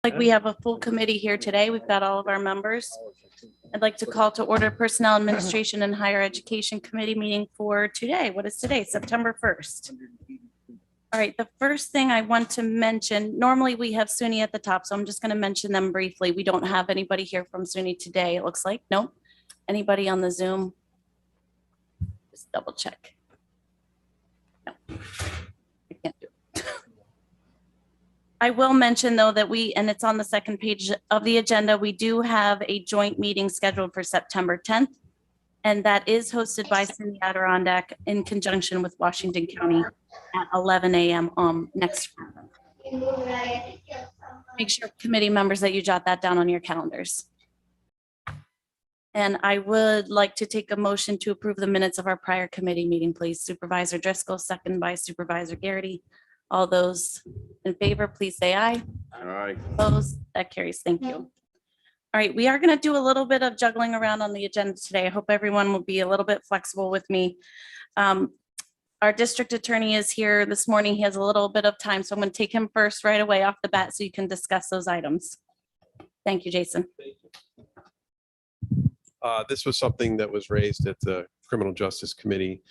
Like we have a full committee here today. We've got all of our members. I'd like to call to order Personnel Administration and Higher Education Committee meeting for today. What is today? September 1st. All right, the first thing I want to mention, normally we have SUNY at the top, so I'm just going to mention them briefly. We don't have anybody here from SUNY today, it looks like. Nope. Anybody on the Zoom? Just double check. No, I can't do it. I will mention though that and it's on the second page of the agenda, we do have a joint meeting scheduled for September 10th. And that is hosted by SUNY Adirondack in conjunction with Washington County at 11 a.m. Next Friday. Make sure committee members that you jot that down on your calendars. And I would like to take a motion to approve the minutes of our prior committee meeting, please. Supervisor Driscoll, second by Supervisor Garrity. All those in favor, please say aye. Aye. Opposed? That carries. Thank you. All right, we are going to do a little bit of juggling around on the agenda today. I hope everyone will be a little bit flexible with me. Our district attorney is here this morning. He has a little bit of time, so I'm going to take him first right away off the bat so you can discuss those items. Thank you, Jason. This was something that was raised at the Criminal Justice Committee.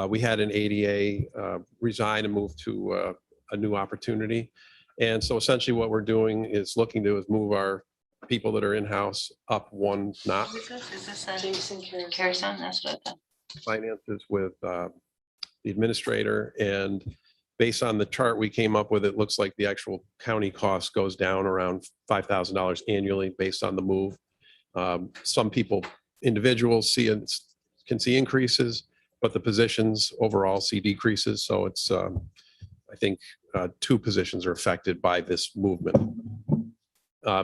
We had an ADA resign and move to a new opportunity. And so essentially what we're doing is looking to move our people that are in-house up one notch. Is this Jason Carson? That's what I thought. Finances with the administrator, and based on the chart we came up with, it looks like the actual county cost goes down around $5,000 annually based on the move. Some people, individuals can see increases, but the positions overall see decreases. So it's, I think, two positions are affected by this movement.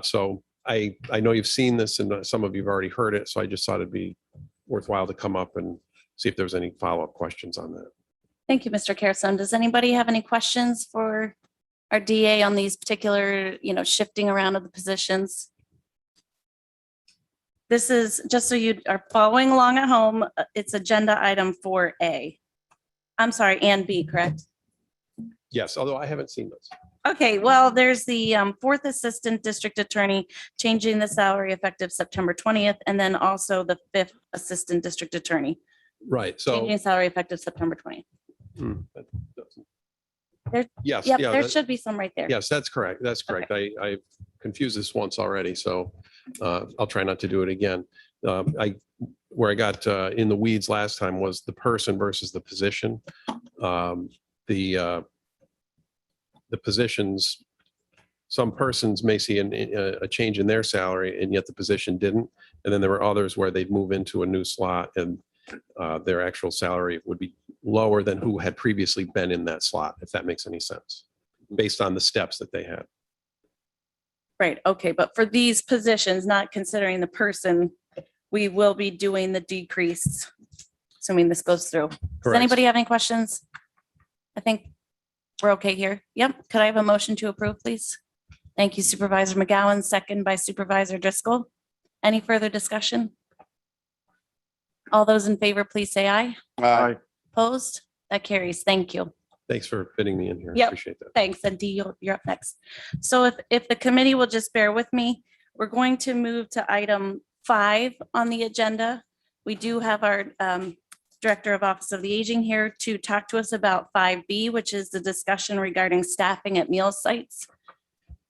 So I know you've seen this and some of you've already heard it, so I just thought it'd be worthwhile to come up and see if there's any follow-up questions on that. Thank you, Mr. Carson. Does anybody have any questions for our DA on these particular, shifting around of the positions? This is, just so you are following along at home, it's agenda item 4A. I'm sorry, and B, correct? Yes, although I haven't seen this. Okay, well, there's the fourth assistant district attorney changing the salary effective September 20th, and then also the fifth assistant district attorney Right, so. changing salary effective September 20th. There- Yes, Yep, yeah, there should be some right there. yes, that's correct. That's correct. I confused this once already, so I'll try not to do it again. Where I got in the weeds last time was the person versus the position. The positions, some persons may see a change in their salary and yet the position didn't. And then there were others where they'd move into a new slot and their actual salary would be lower than who had previously been in that slot, if that makes any sense, based on the steps that they had. Right, okay, but for these positions, not considering the person, we will be doing the decrease, assuming this goes through. Does Correct. anybody have any questions? I think we're okay here. Yep, could I have a motion to approve, please? Thank you, Supervisor McGowan, second by Supervisor Driscoll. Any further discussion? All those in favor, please say aye. Aye. Opposed? That carries. Thank you. Thanks for fitting me in here. I Yep. appreciate that. Thanks, and Dee, you're up next. So if the committee will just bear with me, we're going to move to item 5 on the agenda. We do have our Director of Office of the Aging here to talk to us about 5B, which is the discussion regarding staffing at meal sites.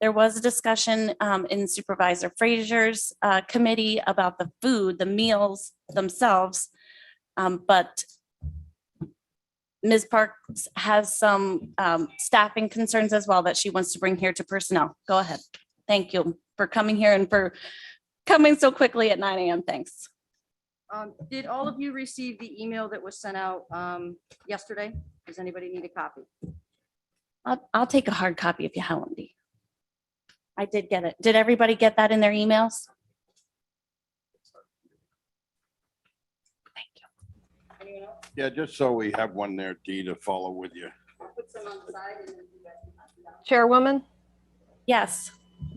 There was a discussion in Supervisor Frazier's committee about the food, the meals themselves, but Ms. Parks has some staffing concerns as well that she wants to bring here to personnel. Go ahead. Thank you for coming here and for coming so quickly at 9 a.m. Thanks. Did all of you receive the email that was sent out yesterday? Does anybody need a copy? I'll take a hard copy if you have one, Dee. I did get it. Did everybody get that in their emails? Thank you. Anyone else? Yeah, just so we have one there, Dee, to follow with you. Put some on the side and then you guys can copy that. Chairwoman, Yes.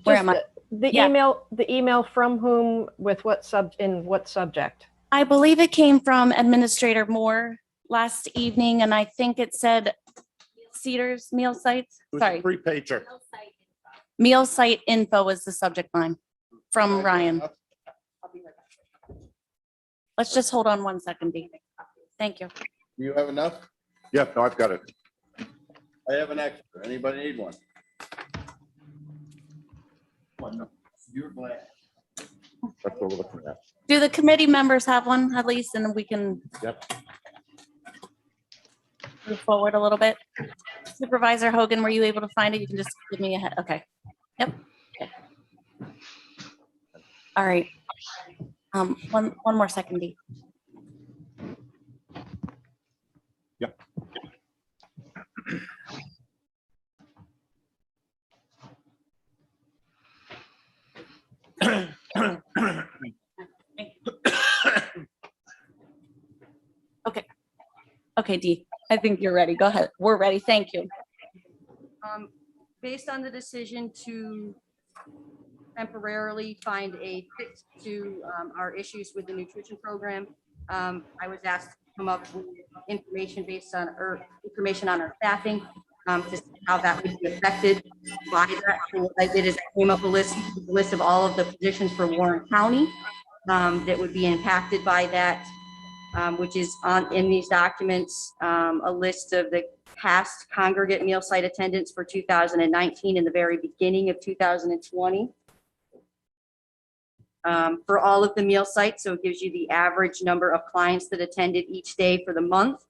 Where just am I? the Yeah. email from whom with what in what subject? I believe it came from Administrator Moore last evening, and I think it said Cedars Meal Sites. Sorry. Three-pager. Meal site info is the subject line from Ryan. Let's just hold on 1 second, Dee. Thank you. Do you have enough? Yeah, no, I've got it. I have an extra. Anybody need one? You're glad. That's what we're looking at. Do the committee members have one at least, and we can Yep. move forward a little bit? Supervisor Hogan, were you able to find it? You can just give me a head. Okay. Yep. Okay. All right. One more second, Dee. Yep. Okay, Dee, I think you're ready. Go ahead. We're ready. Thank you. Based on the decision to temporarily find a fix to our issues with the nutrition program, I was asked to come up with information based on, or information on our staffing, to see how that would be affected by that. And what I did is I came up with a list of all of the positions for Warren County that would be impacted by that, which is in these documents, a list of the past congregate meal site attendance for 2019 and the very beginning of 2020. For all of the meal sites, so it gives you the average number of clients that attended each day for the month.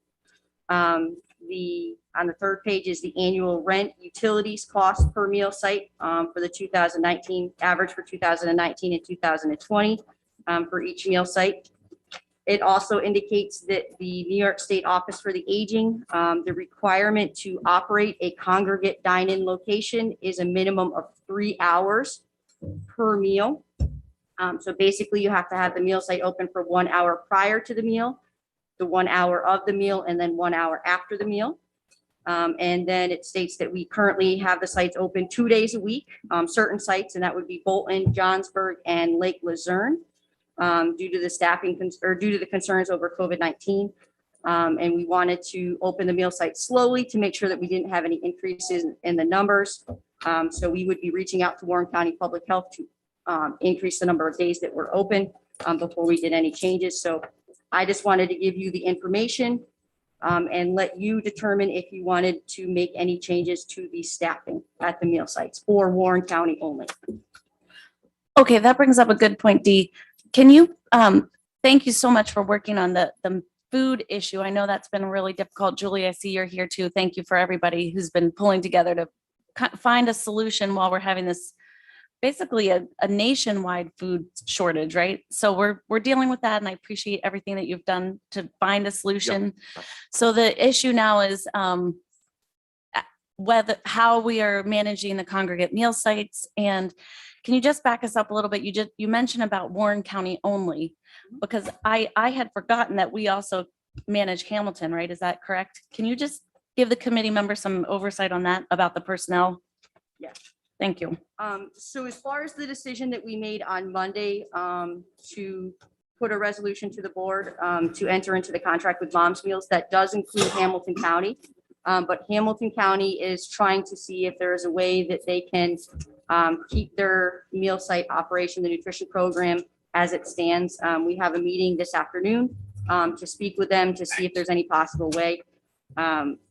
On the third page is the annual rent, utilities cost per meal site for the 2019, average for 2019 and 2020 for each meal site. It also indicates that the New York State Office for the Aging, the requirement to operate a congregate dine-in location is a minimum of 3 hours per meal. So basically you have to have the meal site open for 1 hour prior to the meal, the 1 hour of the meal, and then 1 hour after the meal. And then it states that we currently have the sites open 2 days a week, certain sites, and that would be Bolton, Johnsburg, and Lake Luzerne, due to the staffing or due to the concerns over COVID-19. And we wanted to open the meal site slowly to make sure that we didn't have any increases in the numbers. So we would be reaching out to Warren County Public Health to increase the number of days that were open before we did any changes. So I just wanted to give you the information and let you determine if you wanted to make any changes to the staffing at the meal sites for Warren County only. Okay, that brings up a good point, Dee. Can you, thank you so much for working on the food issue. I know that's been really difficult. Julie, I see you're here too. Thank you for everybody who's been pulling together to find a solution while we're having this basically a nationwide food shortage, right? So we're dealing with that, and I appreciate everything that you've done to find a solution. Yep. So the issue now is how we are managing the congregate meal sites. And can you just back us up a little bit? You mentioned about Warren County only, because I had forgotten that we also manage Hamilton, right? Is that correct? Can you just give the committee members some oversight on that about the personnel? Yes. Thank you. So as far as the decision that we made on Monday to put a resolution to the board to enter into the contract with Mom's Meals, that does include Hamilton County. But Hamilton County is trying to see if there is a way that they can keep their meal site operation, the nutrition program as it stands. We have a meeting this afternoon to speak with them to see if there's any possible way.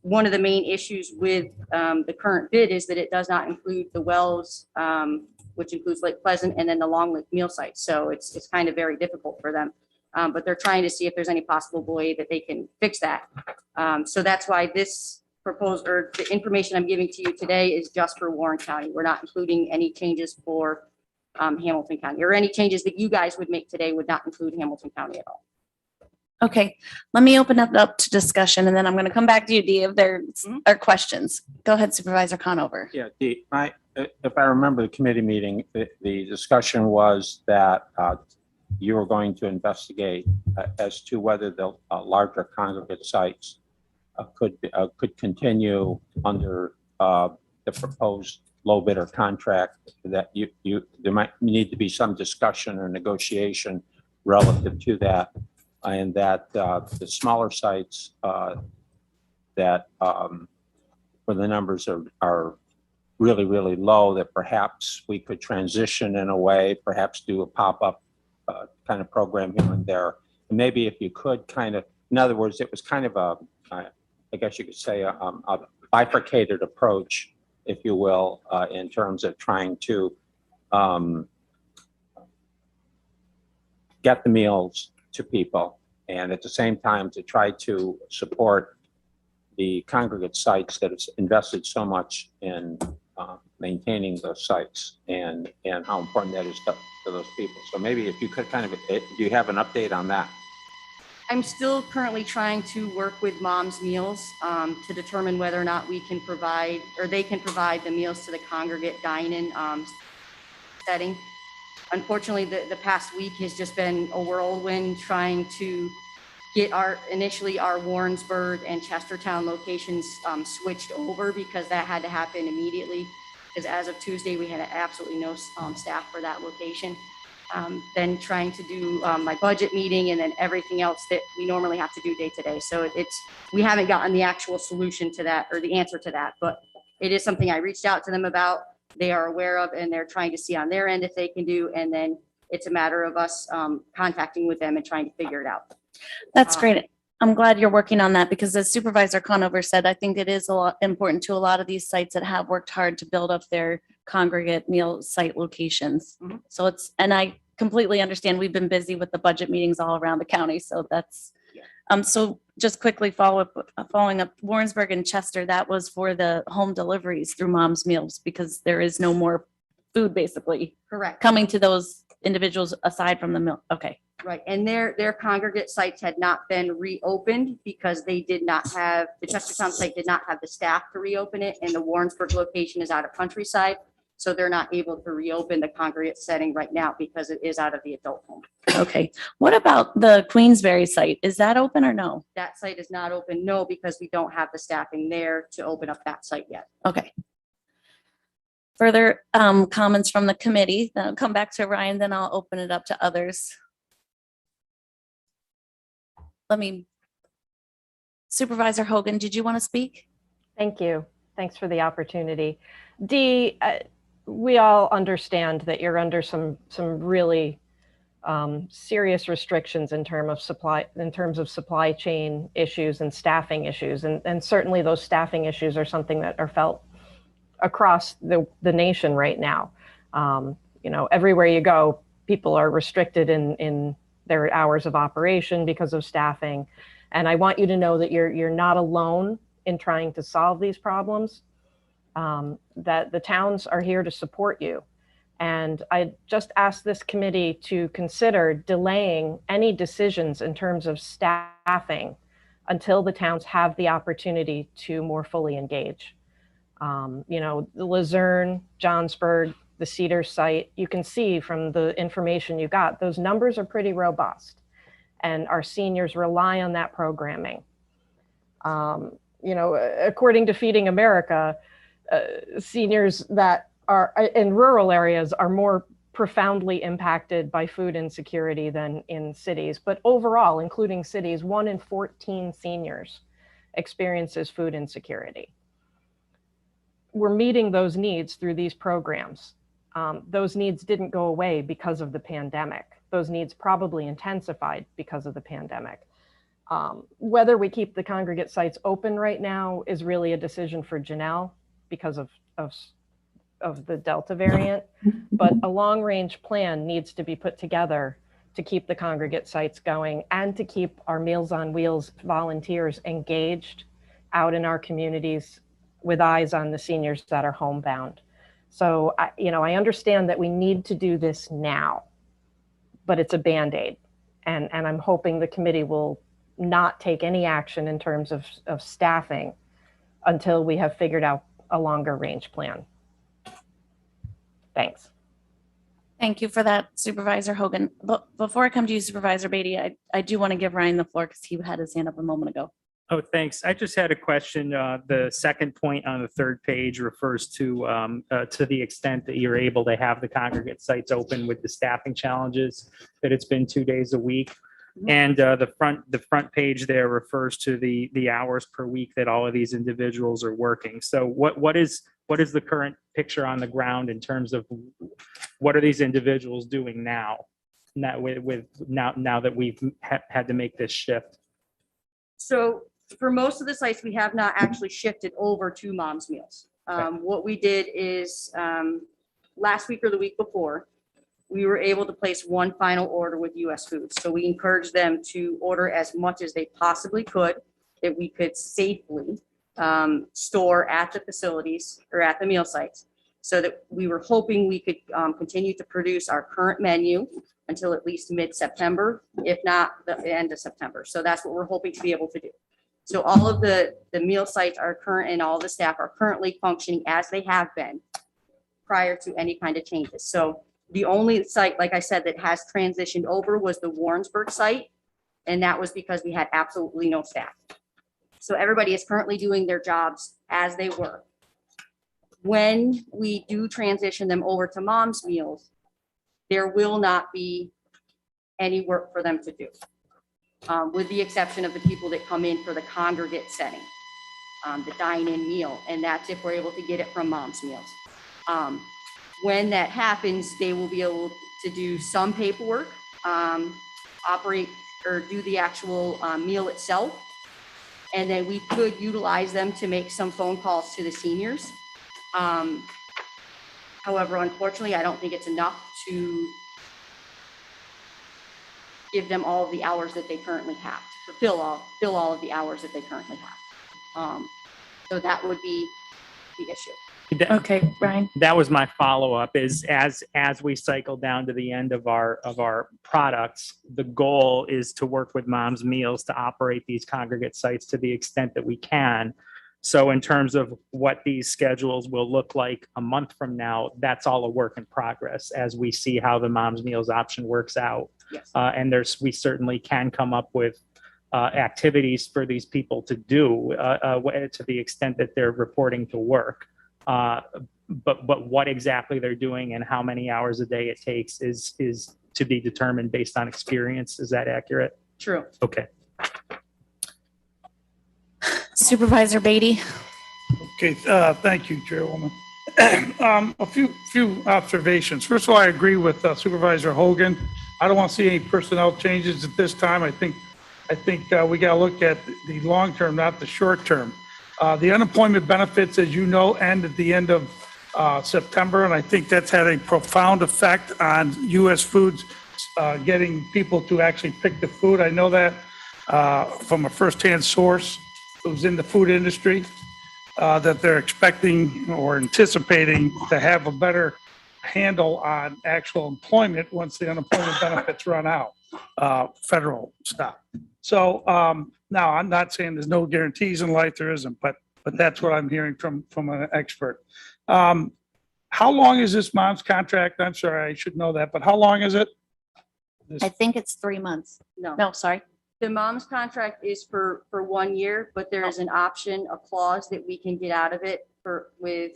One of the main issues with the current bid is that it does not include the wells, which includes Lake Pleasant and then the Long Lake meal site. So it's kind of very difficult for them. But they're trying to see if there's any possible way that they can fix that. So that's why this proposal or the information I'm giving to you today is just for Warren County. We're not including any changes for Hamilton County, or any changes that you guys would make today would not include Hamilton County at all. Okay, let me open it up to discussion, and then I'm going to come back to you, Dee, if there are questions. Go ahead, Supervisor Conover. Yeah, Dee, if I remember the committee meeting, the discussion was that you were going to investigate as to whether the larger congregate sites could continue under the proposed low bidder contract, that there might need to be some discussion or negotiation relative to that. And that the smaller sites that where the numbers are really, really low, that perhaps we could transition in a way, perhaps do a pop-up kind of program here and there. And maybe if you could kind of, in other words, it was kind of I guess you could say a bifurcated approach, if you will, in terms of trying to get the meals to people, and at the same time to try to support the congregate sites that have invested so much in maintaining those sites, and how important that is to those people. So maybe if you could kind of, do you have an update on that? I'm still currently trying to work with Mom's Meals to determine whether or not we can provide, or they can provide the meals to the congregate dine-in setting. Unfortunately, the past week has just been a whirlwind trying to get initially our Warrensburg and Chestertown locations switched over, because that had to happen immediately. Because as of Tuesday, we had absolutely no staff for that location. Then trying to do my budget meeting, and then everything else that we normally have to do day to day. So we haven't gotten the actual solution to that, or the answer to that, but it is something I reached out to them about. They are aware of, and they're trying to see on their end if they can do, and then it's a matter of us contacting with them and trying to figure it out. That's great. I'm glad you're working on that, because as Supervisor Conover said, I think it is a lot important to a lot of these sites that have worked hard to build up their congregate meal site locations. Mhm. So and I completely understand, we've been busy with the budget meetings all around the county. So that's, so just quickly following up, Warrensburg and Chester, that was for the home deliveries through Mom's Meals, because there is no more food basically Correct. coming to those individuals aside from the meal. Okay. Right, and their congregate sites had not been reopened because they did not have, the Chestertown site did not have the staff to reopen it, and the Warrensburg location is out of countryside, so they're not able to reopen the congregate setting right now because it is out of the adult home. Okay. What about the Queensberry site? Is that open or no? That site is not open, no, because we don't have the staffing there to open up that site yet. Okay. Further comments from the committee, then I'll come back to Ryan, then I'll open it up to others. Supervisor Hogan, did you want to speak? Thank you. Thanks for the opportunity. Dee, we all understand that you're under some really serious restrictions in terms of supply chain issues and staffing issues, and certainly those staffing issues are something that are felt across the nation right now. Everywhere you go, people are restricted in their hours of operation because of staffing. And I want you to know that you're not alone in trying to solve these problems, that the towns are here to support you. And I just asked this committee to consider delaying any decisions in terms of staffing until the towns have the opportunity to more fully engage. The Luzerne, Johnsburg, the Cedar site, you can see from the information you got, those numbers are pretty robust, and our seniors rely on that programming. According to Feeding America, seniors that are in rural areas are more profoundly impacted by food insecurity than in cities. But overall, including cities, 1 in 14 seniors experiences food insecurity. We're meeting those needs through these programs. Those needs didn't go away because of the pandemic. Those needs probably intensified because of the pandemic. Whether we keep the congregate sites open right now is really a decision for Janelle because of the Delta variant, but a long-range plan needs to be put together to keep the congregate sites going and to keep our Meals on Wheels volunteers engaged out in our communities with eyes on the seniors that are homebound. So, I understand that we need to do this now, but it's a Band-Aid. And I'm hoping the committee will not take any action in terms of staffing until we have figured out a longer range plan. Thanks. Thank you for that, Supervisor Hogan. But before I come to you, Supervisor Beatty, I do want to give Ryan the floor because he had his hand up a moment ago. Oh, thanks. I just had a question. The second point on the third page refers to the extent that you're able to have the congregate sites open with the staffing challenges, that it's been 2 days a week. And the front page there refers to the hours per week that all of these individuals are working. So what is what is the current picture on the ground in terms of what are these individuals doing now? Now now that we've had to make this shift. So for most of the sites, we have not actually shifted over to Mom's Meals. What we did is last week or the week before, we were able to place one final order with US Foods. So we encouraged them to order as much as they possibly could that we could safely store at the facilities or at the meal sites. So that we were hoping we could continue to produce our current menu until at least mid-September, if not the end of September. So that's what we're hoping to be able to do. So all of the meal sites are current and all the staff are currently functioning as they have been prior to any kind of changes. So the only site, like I said, that has transitioned over was the Warrensburg site. And that was because we had absolutely no staff. So everybody is currently doing their jobs as they were. When we do transition them over to Mom's Meals, there will not be any work for them to do, with the exception of the people that come in for the congregate setting, the dine-in meal, and that's if we're able to get it from Mom's Meals. When that happens, they will be able to do some paperwork, operate or do the actual meal itself. And then we could utilize them to make some phone calls to the seniors. However, unfortunately, I don't think it's enough to give them all of the hours that they currently have, to fill all of the hours that they currently have. So that would be the issue. Okay, Ryan. That was my follow-up is as we cycle down to the end of our products, the goal is to work with Mom's Meals to operate these congregate sites to the extent that we can. So in terms of what these schedules will look like a month from now, that's all a work in progress as we see how the Mom's Meals option works out. Yes. And we certainly can come up with activities for these people to do to the extent that they're reporting to work. But what exactly they're doing and how many hours a day it takes is to be determined based on experience. Is that accurate? True. Okay. Supervisor Beatty. Okay, thank you, Chairwoman. A few observations. First of all, I agree with Supervisor Hogan. I don't want to see any personnel changes at this time. I think we got to look at the long term, not the short term. The unemployment benefits, as you know, end at the end of September, and I think that's had a profound effect on US Foods getting people to actually pick the food. I know that from a firsthand source who's in the food industry, that they're expecting or anticipating to have a better handle on actual employment once the unemployment benefits run out, federal stuff. So now I'm not saying there's no guarantees in life, there isn't, but that's what I'm hearing from an expert. How long is this Mom's contract? I'm sorry, I should know that, but how long is it? I think it's 3 months. No. No, sorry. The Mom's contract is for 1 year, but there is an option, a clause that we can get out of it with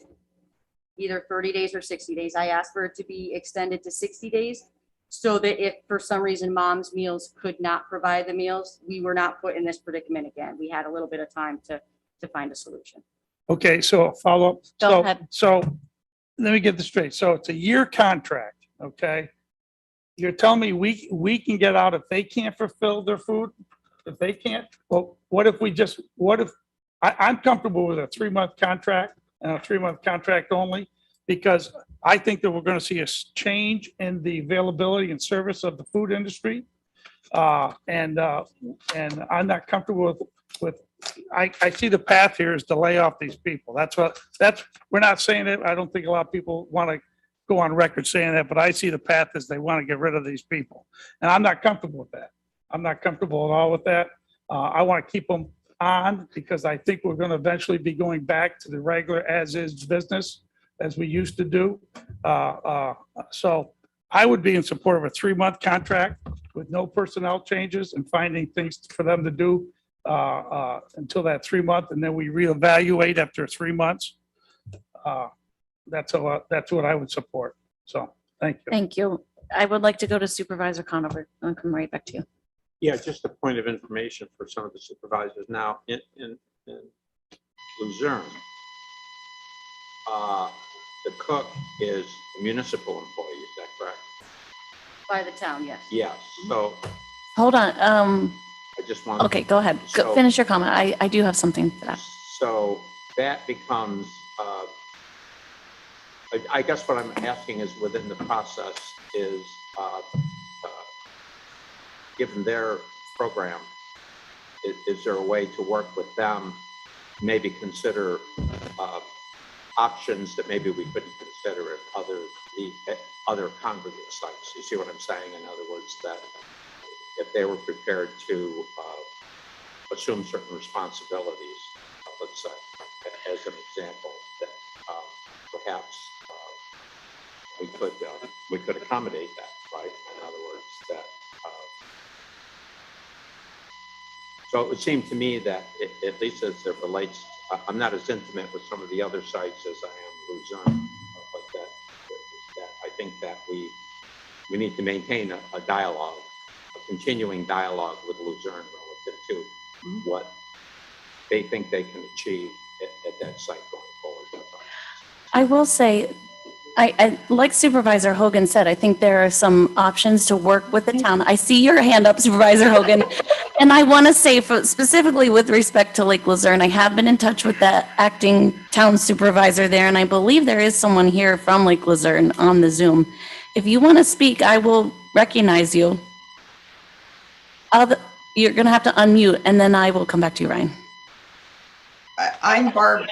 either 30 days or 60 days. I asked for it to be extended to 60 days so that if for some reason Mom's Meals could not provide the meals, we were not put in this predicament again. We had a little bit of time to find a solution. Okay, so follow up. Go ahead. So let me get this straight. So it's a year contract, okay? You're telling me we can get out if they can't fulfill their food? If they can't, well, what if I'm comfortable with a 3-month contract and a 3-month contract only, because I think that we're going to see a change in the availability and service of the food industry. And I'm not comfortable with I see the path here is to lay off these people. We're not saying it. I don't think a lot of people want to go on record saying that, but I see the path as they want to get rid of these people. And I'm not comfortable with that. I'm not comfortable at all with that. I want to keep them on because I think we're going to eventually be going back to the regular as-is business as we used to do. So I would be in support of a 3-month contract with no personnel changes and finding things for them to do until that 3-month, and then we reevaluate after 3 months. That's what I would support. So thank you. Thank you. I would like to go to Supervisor Conover and come right back to you. Yeah, just a point of information for some of the supervisors now in Luzerne. the cook is a municipal employee, is that correct? By the town, yes. Yes, so Hold on. I just want. Okay, go ahead. So- Finish your comment. I do have something for that. So that becomes, I guess what I'm asking is within the process is, given their program, is there a way to work with them, maybe consider options that maybe we couldn't consider at other congregate sites? You see what I'm saying? In other words, that if they were prepared to assume certain responsibilities, let's say, as an example, that perhaps we could accommodate that, right? In other words, that. So it would seem to me that, at least as it relates, I'm not as intimate with some of the other sites as I am Luzerne, but that I think that we need to maintain a dialogue, a continuing dialogue with Luzerne relative to what they think they can achieve at that site going forward. I will say, I like Supervisor Hogan said, I think there are some options to work with the town. I see your hand up, Supervisor Hogan. And I want to say specifically with respect to Lake Luzerne, I have been in touch with the acting town supervisor there, and I believe there is someone here from Lake Luzerne on the Zoom. If you want to speak, I will recognize you. You're going to have to unmute, and then I will come back to you, Ryan. I'm Barb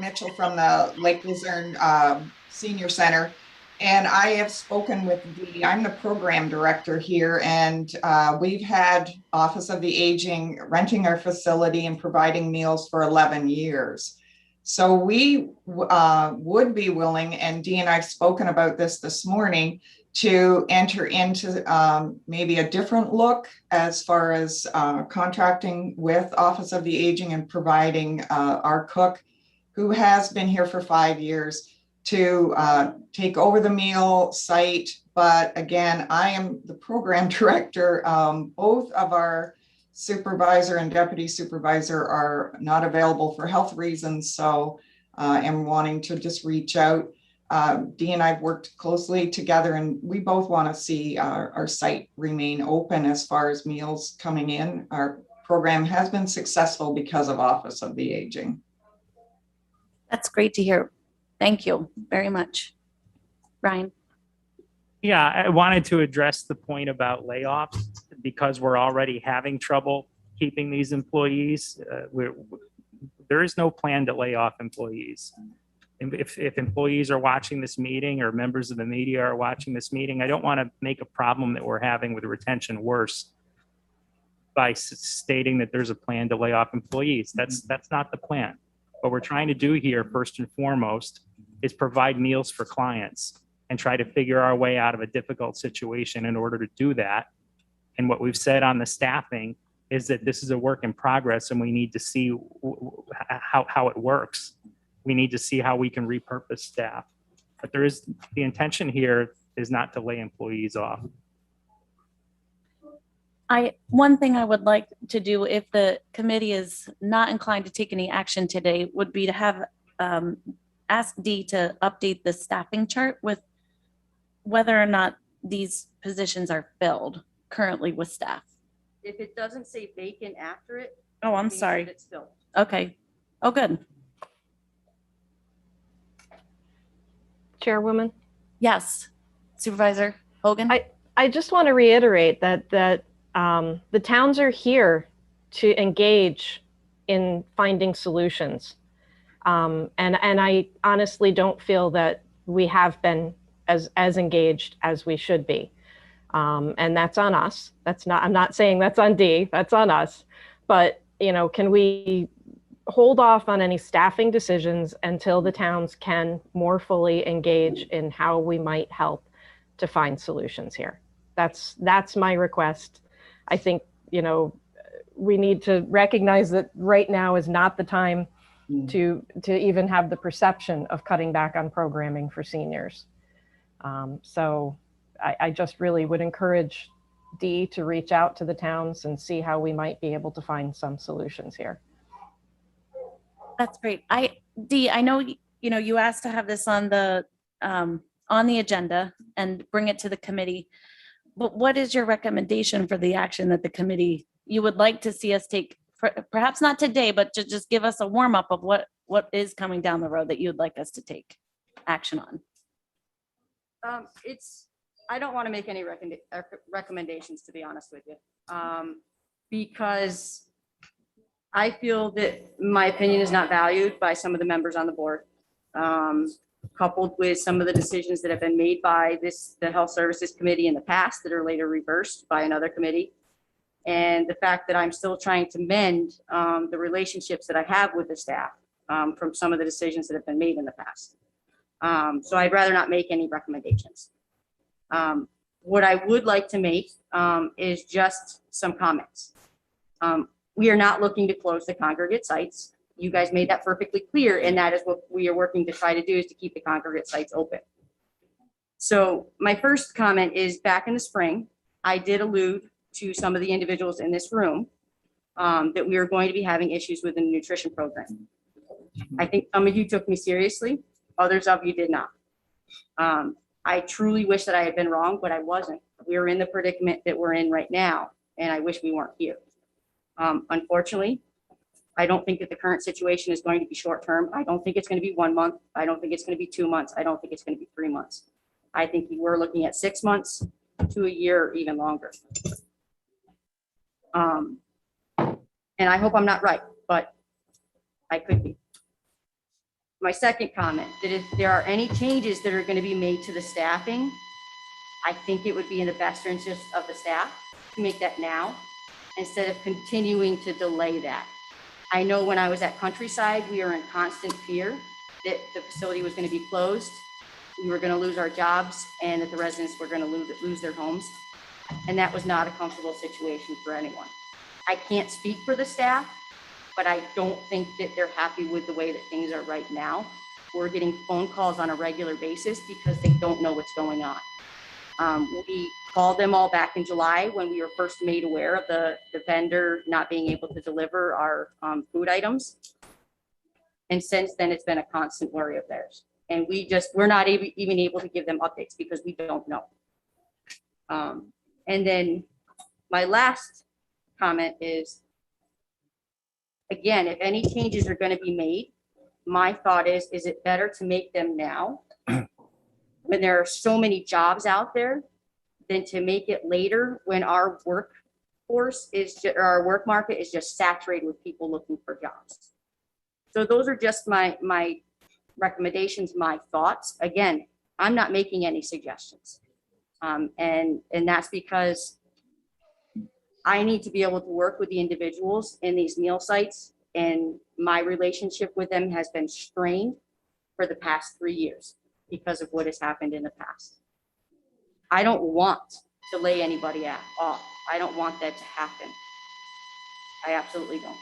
Mitchell from the Lake Luzerne Senior Center, and I have spoken with I'm the program director here, and we've had Office of the Aging renting our facility and providing meals for 11 years. So we would be willing, and Dee and I've spoken about this morning, to enter into maybe a different look as far as contracting with Office of the Aging and providing our cook, who has been here for 5 years, to take over the meal site. But again, I am the program director. Both of our supervisor and deputy supervisor are not available for health reasons, so I'm wanting to just reach out. Dee and I've worked closely together, and we both want to see our site remain open as far as meals coming in. Our program has been successful because of Office of the Aging. That's great to hear. Thank you very much. Ryan? Yeah, I wanted to address the point about layoffs because we're already having trouble keeping these employees. There is no plan to lay off employees. If employees are watching this meeting or members of the media are watching this meeting, I don't want to make a problem that we're having with retention worse by stating that there's a plan to lay off employees. That's not the plan. What we're trying to do here, first and foremost, is provide meals for clients and try to figure our way out of a difficult situation in order to do that. And what we've said on the staffing is that this is a work in progress and we need to see how it works. We need to see how we can repurpose staff. But the intention here is not to lay employees off. One thing I would like to do, if the committee is not inclined to take any action today, would be to have ask Dee to update the staffing chart with whether or not these positions are filled currently with staff. If it doesn't say vacant after it. Oh, I'm it means sorry. that it's filled. Okay. Oh, good. Chairwoman, Yes. Supervisor Hogan? I just want to reiterate that the towns are here to engage in finding solutions. And I honestly don't feel that we have been as engaged as we should be. And that's on us. I'm not saying that's on Dee, that's on us. But, can we hold off on any staffing decisions until the towns can more fully engage in how we might help to find solutions here? That's my request. I think, we need to recognize that right now is not the time to even have the perception of cutting back on programming for seniors. So I just really would encourage Dee to reach out to the towns and see how we might be able to find some solutions here. That's great. Dee, I know you asked to have this on the agenda and bring it to the committee. But what is your recommendation for the action that the committee, you would like to see us take? Perhaps not today, but to just give us a warm up of what is coming down the road that you'd like us to take action on. I don't want to make any recommendations, to be honest with you. Because I feel that my opinion is not valued by some of the members on the board. Coupled with some of the decisions that have been made by the Health Services Committee in the past that are later reversed by another committee. And the fact that I'm still trying to mend the relationships that I have with the staff from some of the decisions that have been made in the past. So I'd rather not make any recommendations. What I would like to make is just some comments. We are not looking to close the congregate sites. You guys made that perfectly clear, and that is what we are working to try to do, is to keep the congregate sites open. So my first comment is, back in the spring, I did allude to some of the individuals in this room that we are going to be having issues with the nutrition program. I think some of you took me seriously, others of you did not. I truly wish that I had been wrong, but I wasn't. We are in the predicament that we're in right now, and I wish we weren't here. Unfortunately, I don't think that the current situation is going to be short-term. I don't think it's going to be 1 month. I don't think it's going to be 2 months. I don't think it's going to be 3 months. I think we're looking at 6 months to a year or even longer. And I hope I'm not right, but I could be. My second comment, that if there are any changes that are going to be made to the staffing, I think it would be in the best interest of the staff to make that now instead of continuing to delay that. I know when I was at Countryside, we were in constant fear that the facility was going to be closed, we were going to lose our jobs, and that the residents were going to lose their homes. And that was not a comfortable situation for anyone. I can't speak for the staff, but I don't think that they're happy with the way that things are right now. We're getting phone calls on a regular basis because they don't know what's going on. We called them all back in July when we were first made aware of the vendor not being able to deliver our food items. And since then, it's been a constant worry of theirs. And we're not even able to give them updates because we don't know. And then my last comment is, again, if any changes are going to be made, my thought is it better to make them now when there are so many jobs out there than to make it later when our workforce our work market is just saturated with people looking for jobs. So those are just my recommendations, my thoughts. Again, I'm not making any suggestions. And that's because I need to be able to work with the individuals in these meal sites, and my relationship with them has been strained for the past 3 years because of what has happened in the past. I don't want to lay anybody off. I don't want that to happen. I absolutely don't.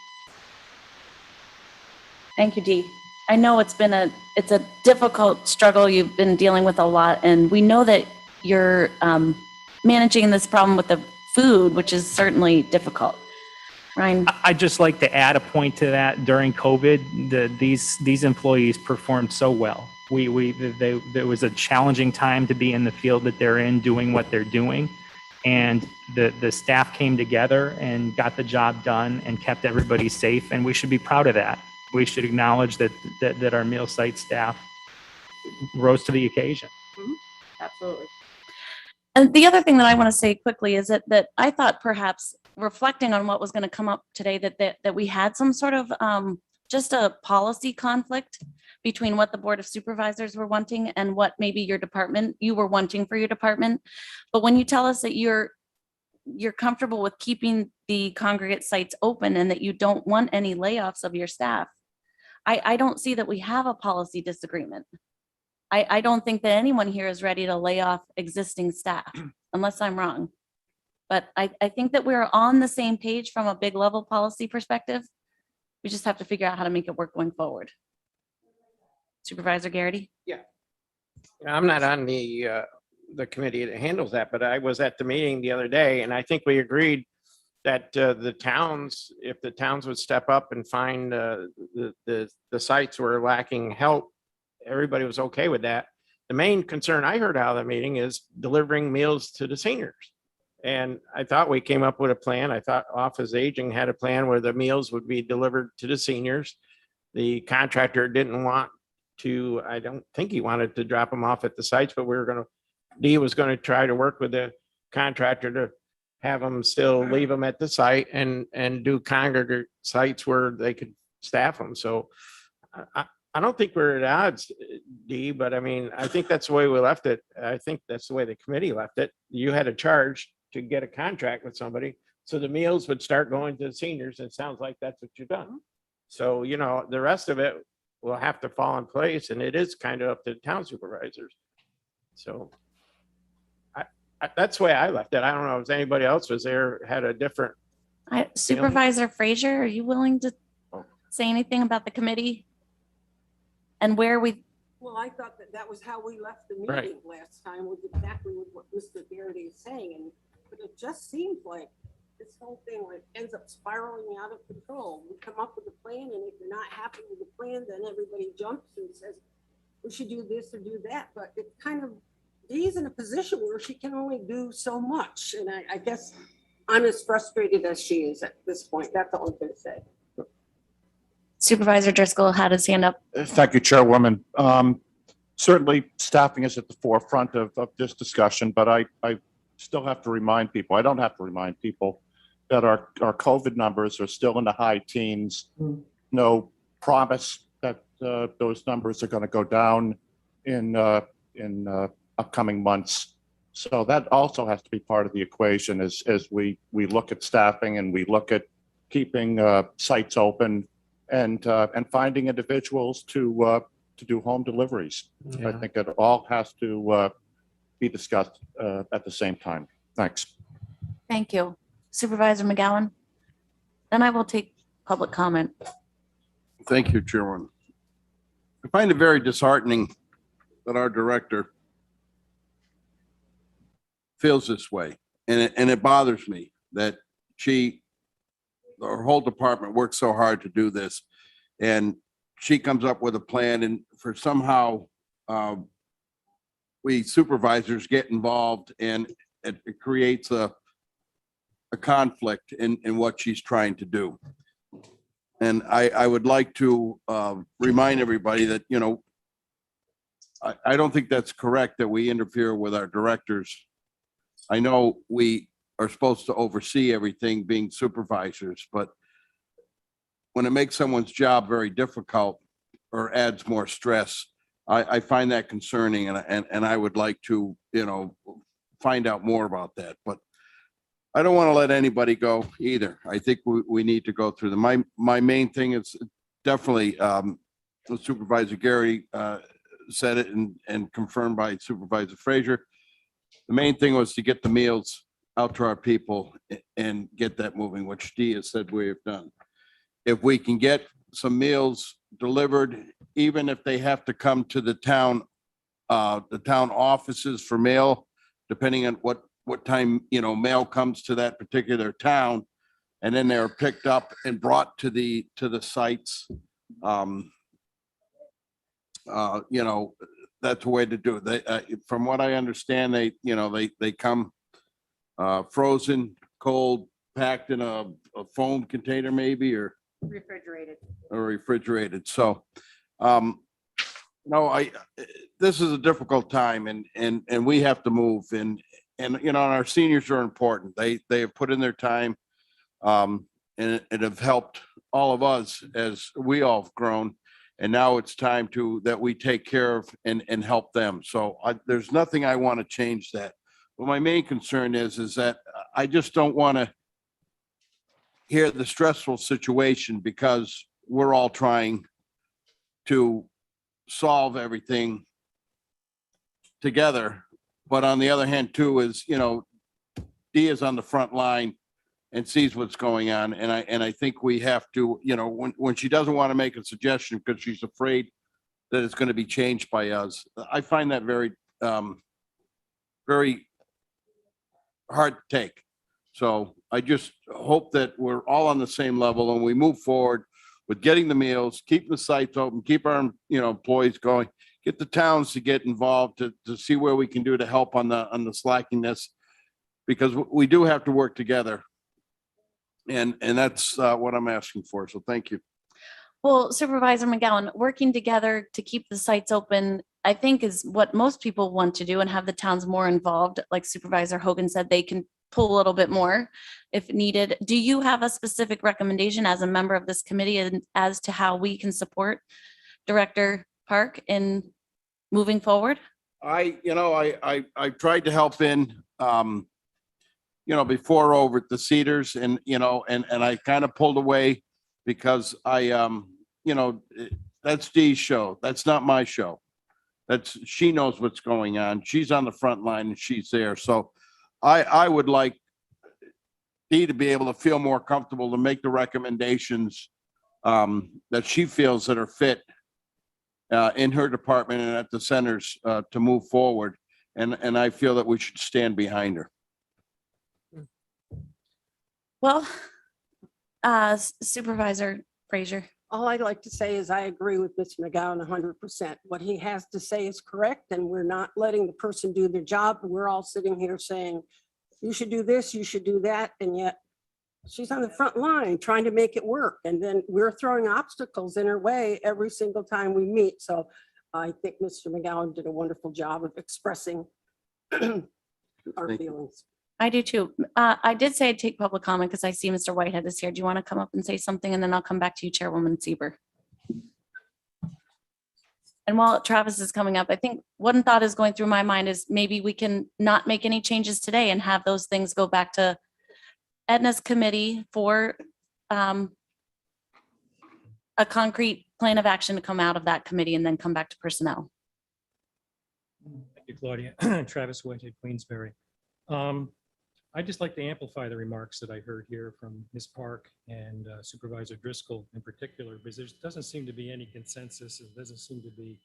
Thank you, Dee. I know it's a difficult struggle. You've been dealing with a lot, and we know that you're managing this problem with the food, which is certainly difficult. Ryan? I'd just like to add a point to that. During COVID, these employees performed so well. There was a challenging time to be in the field that they're in, doing what they're doing. And the staff came together and got the job done and kept everybody safe. And we should be proud of that. We should acknowledge that our meal site staff rose to the occasion. Mm-hmm. Absolutely. And the other thing that I want to say quickly is that I thought, perhaps reflecting on what was going to come up today, that we had some sort of just a policy conflict between what the Board of Supervisors were wanting and what maybe you were wanting for your department. But when you tell us that you're comfortable with keeping the congregate sites open and that you don't want any layoffs of your staff, I don't see that we have a policy disagreement. I don't think that anyone here is ready to lay off existing staff, unless I'm wrong. But I think that we're on the same page from a big level policy perspective. We just have to figure out how to make it work going forward. Supervisor Garrity? I'm not on the committee that handles that, but I was at the meeting the other day, and I think we agreed that the towns, if the towns would step up and find the sites were lacking help, everybody was okay with that. The main concern I heard out of the meeting is delivering meals to the seniors. And I thought we came up with a plan. I thought Office of Aging had a plan where the meals would be delivered to the seniors. The contractor didn't want to, I don't think he wanted to drop them off at the sites, but Dee was going to try to work with the contractor to have them still leave them at the site and do congregate sites where they could staff them. So I don't think we're at odds, Dee, but I mean, I think that's the way we left it. I think that's the way the committee left it. You had a charge to get a contract with somebody. So the meals would start going to the seniors. It sounds like that's what you've done. So, you know, the rest of it will have to fall in place, and it is kind of up to the town supervisors. So that's the way I left it. I don't know if anybody else was there, had a different. Supervisor Frazier, are you willing to say anything about the committee? And where we, Well, I thought that was how we left the Right. meeting last time, was exactly what Mr. Garrity is saying, but it just seems like this whole thing like ends up spiraling out of control. We come up with a plan, and if you're not happy with the plan, then everybody jumps and says, we should do this or do that, but it kind of, Dee's in a position where she can only do so much, and I guess I'm as frustrated as she is at this point. That's all I'm gonna say. Supervisor Driscoll had his hand up. Thank you, Chairwoman. Certainly, staffing is at the forefront of this discussion, but I still have to remind people, I don't have to remind people that our COVID numbers are still in the high teens. No promise that those numbers are going to go down in upcoming months. So that also has to be part of the equation as we look at staffing and we look at keeping sites open and finding individuals to do home deliveries. I think it all has to be discussed at the same time. Thanks. Thank you. Supervisor McGowan. Then I will take public comment. Thank you, Chairman. I find it very disheartening that our director feels this way. And it bothers me that our whole department works so hard to do this. And she comes up with a plan, and for somehow we supervisors get involved, and it creates a conflict in what she's trying to do. And I would like to remind everybody that, you know, I don't think that's correct that we interfere with our directors. I know we are supposed to oversee everything being supervisors, but when it makes someone's job very difficult or adds more stress, I find that concerning, and I would like to, you know, find out more about that. But I don't want to let anybody go either. I think we need to go through them. My main thing is definitely Supervisor Gary said it and confirmed by Supervisor Frazier. The main thing was to get the meals out to our people and get that moving, which Dee has said we have done. If we can get some meals delivered, even if they have to come to the town offices for mail, depending on what time, you know, mail comes to that particular town, and then they're picked up and brought to the sites. You know, that's the way to do it. They, from what I understand, they come frozen, cold, packed in a foam container maybe, or refrigerated. So, no, this is a difficult time, and we have to move, and you know, our seniors are important. They have put in their time, and it have helped all of us as we all have grown. And now it's time that we take care of and help them. So there's nothing I want to change that. But my main concern is that I just don't want to hear the stressful situation, because we're all trying to solve everything together. But on the other hand, too, is, you know, Dee is on the front line and sees what's going on. And I think we have to, you know, when she doesn't want to make a suggestion because she's afraid that it's going to be changed by us, I find that very, very hard to take. So I just hope that we're all on the same level and we move forward with getting the meals, keep the sites open, keep our, you know, employees going, get the towns to get involved to see where we can do to help on the slackiness, because we do have to work together. And that's what I'm asking for. So thank you. Well, Supervisor McGowan, working together to keep the sites open, I think is what most people want to do and have the towns more involved. Like Supervisor Hogan said, they can pull a little bit more if needed. Do you have a specific recommendation as a member of this committee and as to how we can support Director Park in moving forward? I tried to help in, before over at the Cedars, and, and I kind of pulled away because that's Dee's show. That's not my show. She knows what's going on. She's on the front line and she's there. So I would like Dee to be able to feel more comfortable to make the recommendations that she feels that are fit in her department and at the centers to move forward. And I feel that we should stand behind her. Well, Supervisor Frazier. All I'd like to say is I agree with Mr. McGowan 100%. What he has to say is correct, and we're not letting the person do their job. We're all sitting here saying, you should do this, you should do that, and yet she's on the front line trying to make it work. And then we're throwing obstacles in her way every single time we meet. So I think Mr. McGowan did a wonderful job of expressing our feelings. I do too. I did say I'd take public comment because I see Mr. Whitehead is here. Do you want to come up and say something? And then I'll come back to you, Chairwoman Sieber. And while Travis is coming up, I think one thought is going through my mind is maybe we can not make any changes today and have those things go back to Edna's committee for a concrete plan of action to come out of that committee and then come back to personnel. Thank you, Claudia. Travis Whitehead, Queensbury. I'd just like to amplify the remarks that I heard here from Ms. Park and Supervisor Driscoll in particular, because there doesn't seem to be any consensus. It doesn't seem to be,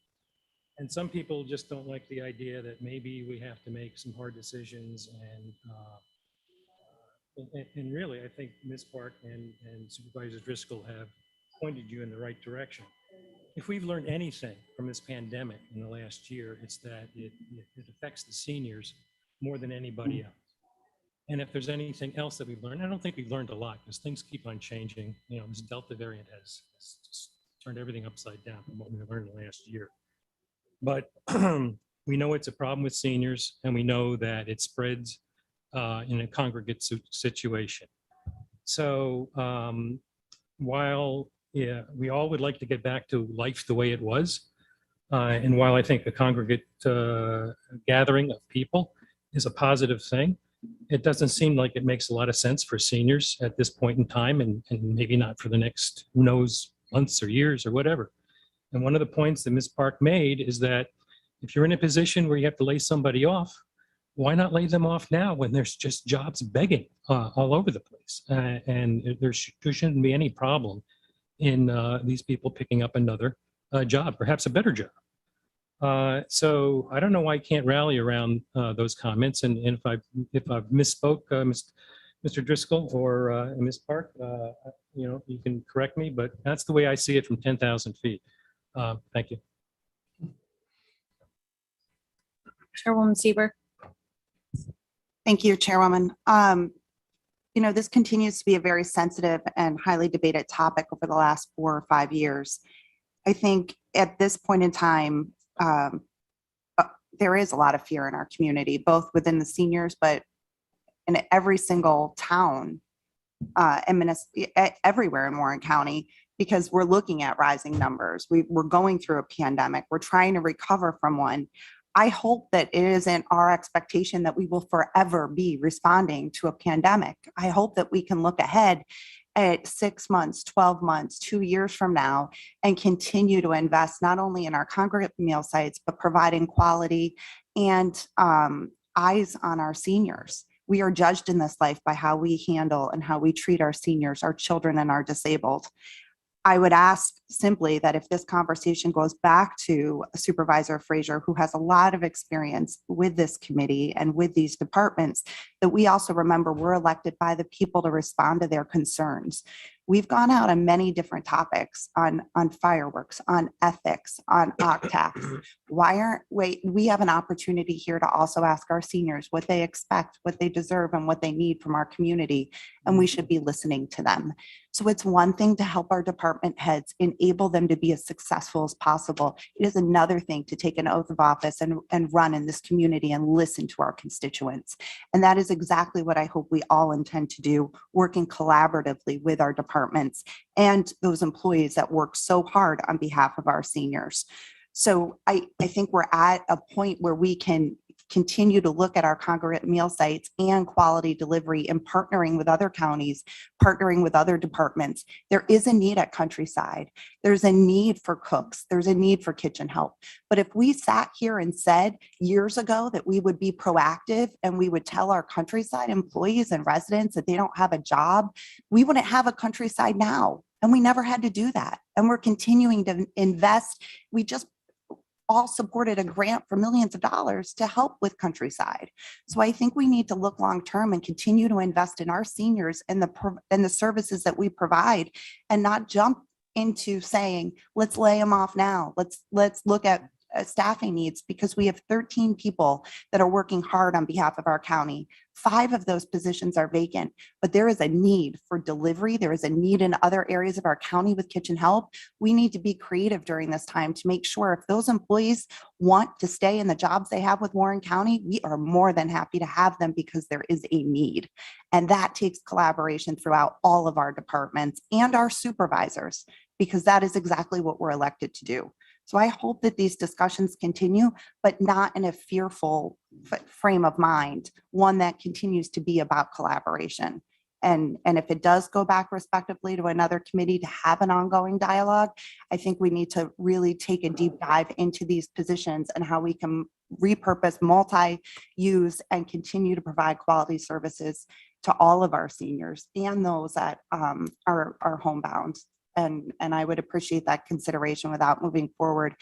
and some people just don't like the idea that maybe we have to make some hard decisions. And really, I think Ms. Park and Supervisor Driscoll have pointed you in the right direction. If we've learned anything from this pandemic in the last year, it's that it affects the seniors more than anybody else. And if there's anything else that we've learned, I don't think we've learned a lot because things keep on changing. This Delta variant has just turned everything upside down from what we learned in the last year. But we know it's a problem with seniors, and we know that it spreads in a congregate situation. So while we all would like to get back to life the way it was, and while I think a congregate gathering of people is a positive thing, it doesn't seem like it makes a lot of sense for seniors at this point in time, and maybe not for the next, who knows, months or years or whatever. And one of the points that Ms. Park made is that if you're in a position where you have to lay somebody off, why not lay them off now when there's just jobs begging all over the place? And there shouldn't be any problem in these people picking up another job, perhaps a better job. So I don't know why I can't rally around those comments. And if I've misspoke, Mr. Driscoll or Ms. Park, you can correct me, but that's the way I see it from 10,000 feet. Thank you. Chairwoman Sieber. Thank you, Chairwoman. This continues to be a very sensitive and highly debated topic over the last 4 or 5 years. I think at this point in time, there is a lot of fear in our community, both within the seniors, but in every single town, everywhere in Warren County, because we're looking at rising numbers. We're going through a pandemic. We're trying to recover from one. I hope that it isn't our expectation that we will forever be responding to a pandemic. I hope that we can look ahead at 6 months, 12 months, 2 years from now, and continue to invest not only in our congregate meal sites, but providing quality and eyes on our seniors. We are judged in this life by how we handle and how we treat our seniors, our children, and our disabled. I would ask simply that if this conversation goes back to Supervisor Frazier, who has a lot of experience with this committee and with these departments, that we also remember we're elected by the people to respond to their concerns. We've gone out on many different topics on fireworks, on ethics, on OCTAX. We have an opportunity here to also ask our seniors what they expect, what they deserve, and what they need from our community, and we should be listening to them. So it's one thing to help our department heads, enable them to be as successful as possible. It is another thing to take an oath of office and run in this community and listen to our constituents. And that is exactly what I hope we all intend to do, working collaboratively with our departments and those employees that work so hard on behalf of our seniors. So I think we're at a point where we can continue to look at our congregate meal sites and quality delivery and partnering with other counties, partnering with other departments. There is a need at Countryside. There's a need for cooks. There's a need for kitchen help. But if we sat here and said years ago that we would be proactive and we would tell our Countryside employees and residents that they don't have a job, we wouldn't have a Countryside now. And we never had to do that. And we're continuing to invest. We just all supported a grant for millions of dollars to help with Countryside. So I think we need to look long-term and continue to invest in our seniors and the services that we provide, and not jump into saying, let's lay them off now. Let's look at staffing needs, because we have 13 people that are working hard on behalf of our county. 5 of those positions are vacant, but there is a need for delivery. There is a need in other areas of our county with kitchen help. We need to be creative during this time to make sure if those employees want to stay in the jobs they have with Warren County, we are more than happy to have them, because there is a need. And that takes collaboration throughout all of our departments and our supervisors, because that is exactly what we're elected to do. So I hope that these discussions continue, but not in a fearful frame of mind, one that continues to be about collaboration. And if it does go back respectively to another committee to have an ongoing dialogue, I think we need to really take a deep dive into these positions and how we can repurpose, multi-use, and continue to provide quality services to all of our seniors and those that are homebound. And I would appreciate that consideration without moving forward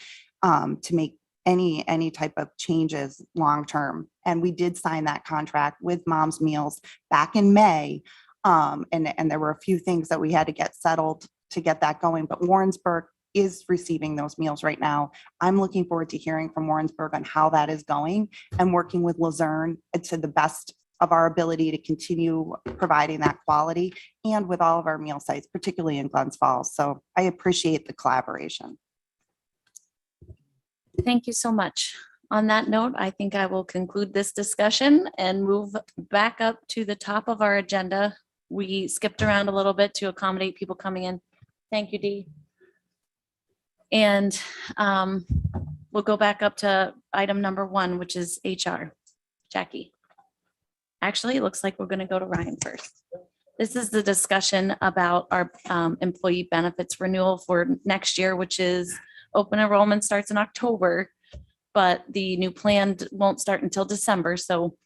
to make any type of changes long-term. And we did sign that contract with Mom's Meals back in May. And there were a few things that we had to get settled to get that going, but Warrensburg is receiving those meals right now. I'm looking forward to hearing from Warrensburg on how that is going, and working with Luzerne to the best of our ability to continue providing that quality, and with all of our meal sites, particularly in Glens Falls. So I appreciate the collaboration. Thank you so much. On that note, I think I will conclude this discussion and move back up to the top of our agenda. We skipped around a little bit to accommodate people coming in. Thank you, Dee. And we'll go back up to item number 1, which is HR. Jackie. Actually, it looks like we're going to go to Ryan first. This is the discussion about our employee benefits renewal for next year, which is open enrollment starts in October, but the new plan won't start until December. So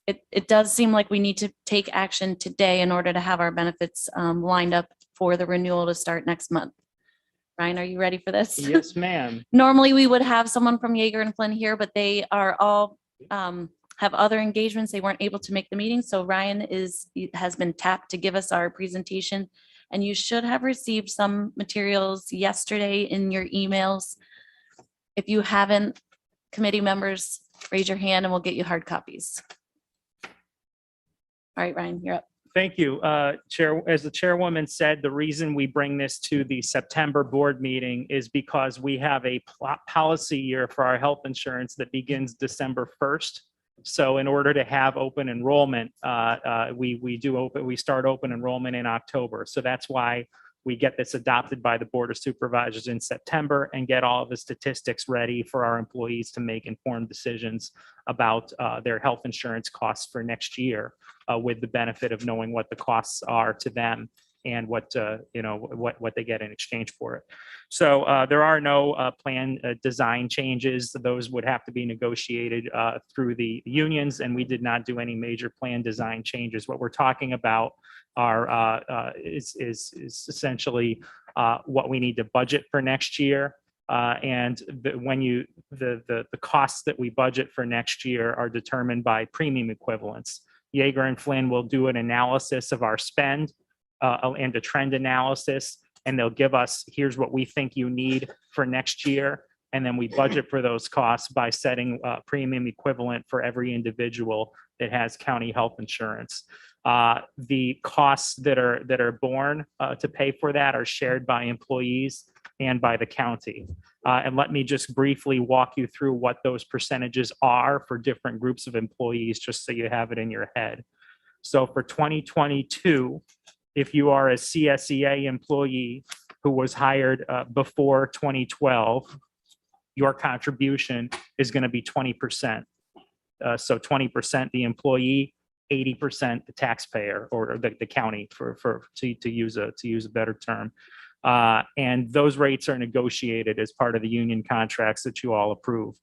it does seem like we need to take action today in order to have our benefits lined up for the renewal to start next month. Ryan, are you ready for this? Yes, ma'am. Normally, we would have someone from Yeager and Flynn here, but they are all have other engagements. They weren't able to make the meeting. So Ryan has been tapped to give us our presentation. And you should have received some materials yesterday in your emails. If you haven't, committee members, raise your hand and we'll get you hard copies. All right, Ryan, you're up. Thank you, Chair. As the chairwoman said, the reason we bring this to the September board meeting is because we have a policy year for our health insurance that begins December 1st. So in order to have open enrollment, we start open enrollment in October. So that's why we get this adopted by the Board of Supervisors in September and get all of the statistics ready for our employees to make informed decisions about their health insurance costs for next year, with the benefit of knowing what the costs are to them and what they get in exchange for it. So there are no plan design changes. Those would have to be negotiated through the unions, and we did not do any major plan design changes. What we're talking about is essentially what we need to budget for next year. And the costs that we budget for next year are determined by premium equivalence. Yeager and Flynn will do an analysis of our spend and a trend analysis, and they'll give us, here's what we think you need for next year. And then we budget for those costs by setting premium equivalent for every individual that has county health insurance. The costs that are borne to pay for that are shared by employees and by the county. And let me just briefly walk you through what those percentages are for different groups of employees, just so you have it in your head. So for 2022, if you are a CSEA employee who was hired before 2012, your contribution is going to be 20%. So 20% the employee, 80% the taxpayer, or the county, to use a better term. And those rates are negotiated as part of the union contracts that you all approve.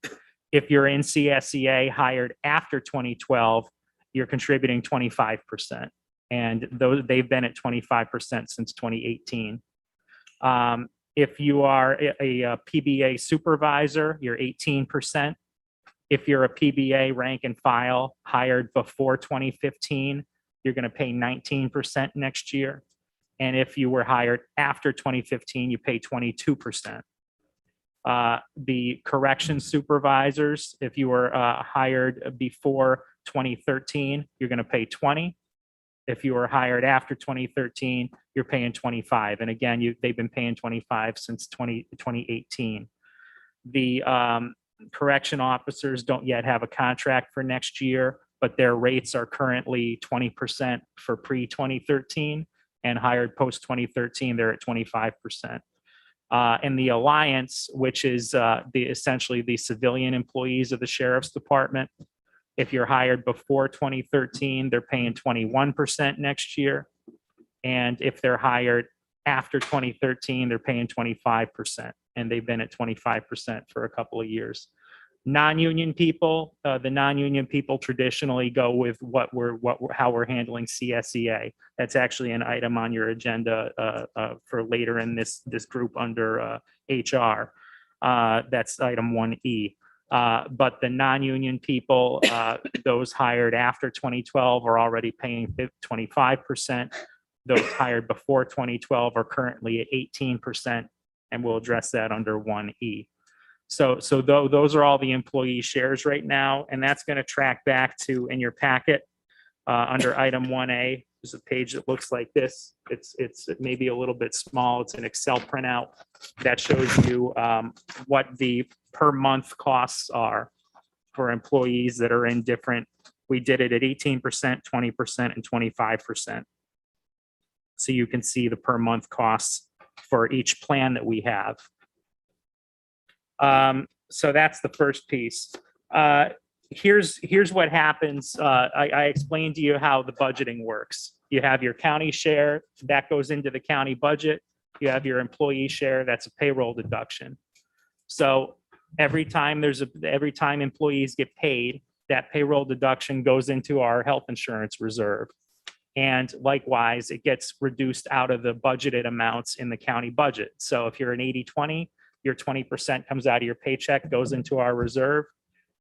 If you're in CSEA hired after 2012, you're contributing 25%. And they've been at 25% since 2018. If you are a PBA supervisor, you're 18%. If you're a PBA rank and file hired before 2015, you're going to pay 19% next year. And if you were hired after 2015, you pay 22%. The correction supervisors, if you were hired before 2013, you're going to pay 20. If you were hired after 2013, you're paying 25. And again, they've been paying 25 since 2018. The correction officers don't yet have a contract for next year, but their rates are currently 20% for pre-2013, and hired post-2013, they're at 25%. And the Alliance, which is essentially the civilian employees of the Sheriff's Department, if you're hired before 2013, they're paying 21% next year. And if they're hired after 2013, they're paying 25%. And they've been at 25% for a couple of years. Non-union people, the non-union people traditionally go with how we're handling CSEA. That's actually an item on your agenda for later in this group under HR. That's item 1E. But the non-union people, those hired after 2012 are already paying 25%. Those hired before 2012 are currently at 18%, and we'll address that under 1E. So those are all the employee shares right now, and that's going to track back to, in your packet, under item 1A, there's a page that looks like this. It's maybe a little bit small. It's an Excel printout that shows you what the per month costs are for employees that are in different. We did it at 18%, 20%, and 25%. So you can see the per month costs for each plan that we have. So that's the first piece. Here's what happens. I explained to you how the budgeting works. You have your county share that goes into the county budget. You have your employee share, that's a payroll deduction. So every time employees get paid, that payroll deduction goes into our health insurance reserve. And likewise, it gets reduced out of the budgeted amounts in the county budget. So if you're an 80-20, your 20% comes out of your paycheck, goes into our reserve,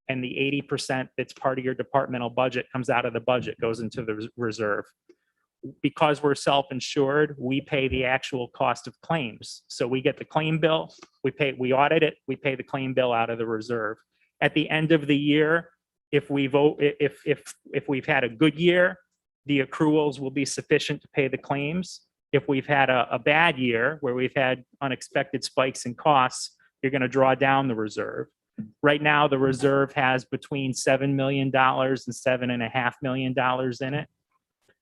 and the 80% that's part of your departmental budget comes out of the budget, goes into the reserve. Because we're self-insured, we pay the actual cost of claims. So we get the claim bill, we audit it, we pay the claim bill out of the reserve. At the end of the year, if we've had a good year, the accruals will be sufficient to pay the claims. If we've had a bad year where we've had unexpected spikes in costs, you're going to draw down the reserve. Right now, the reserve has between $7 million and $7.5 million in it.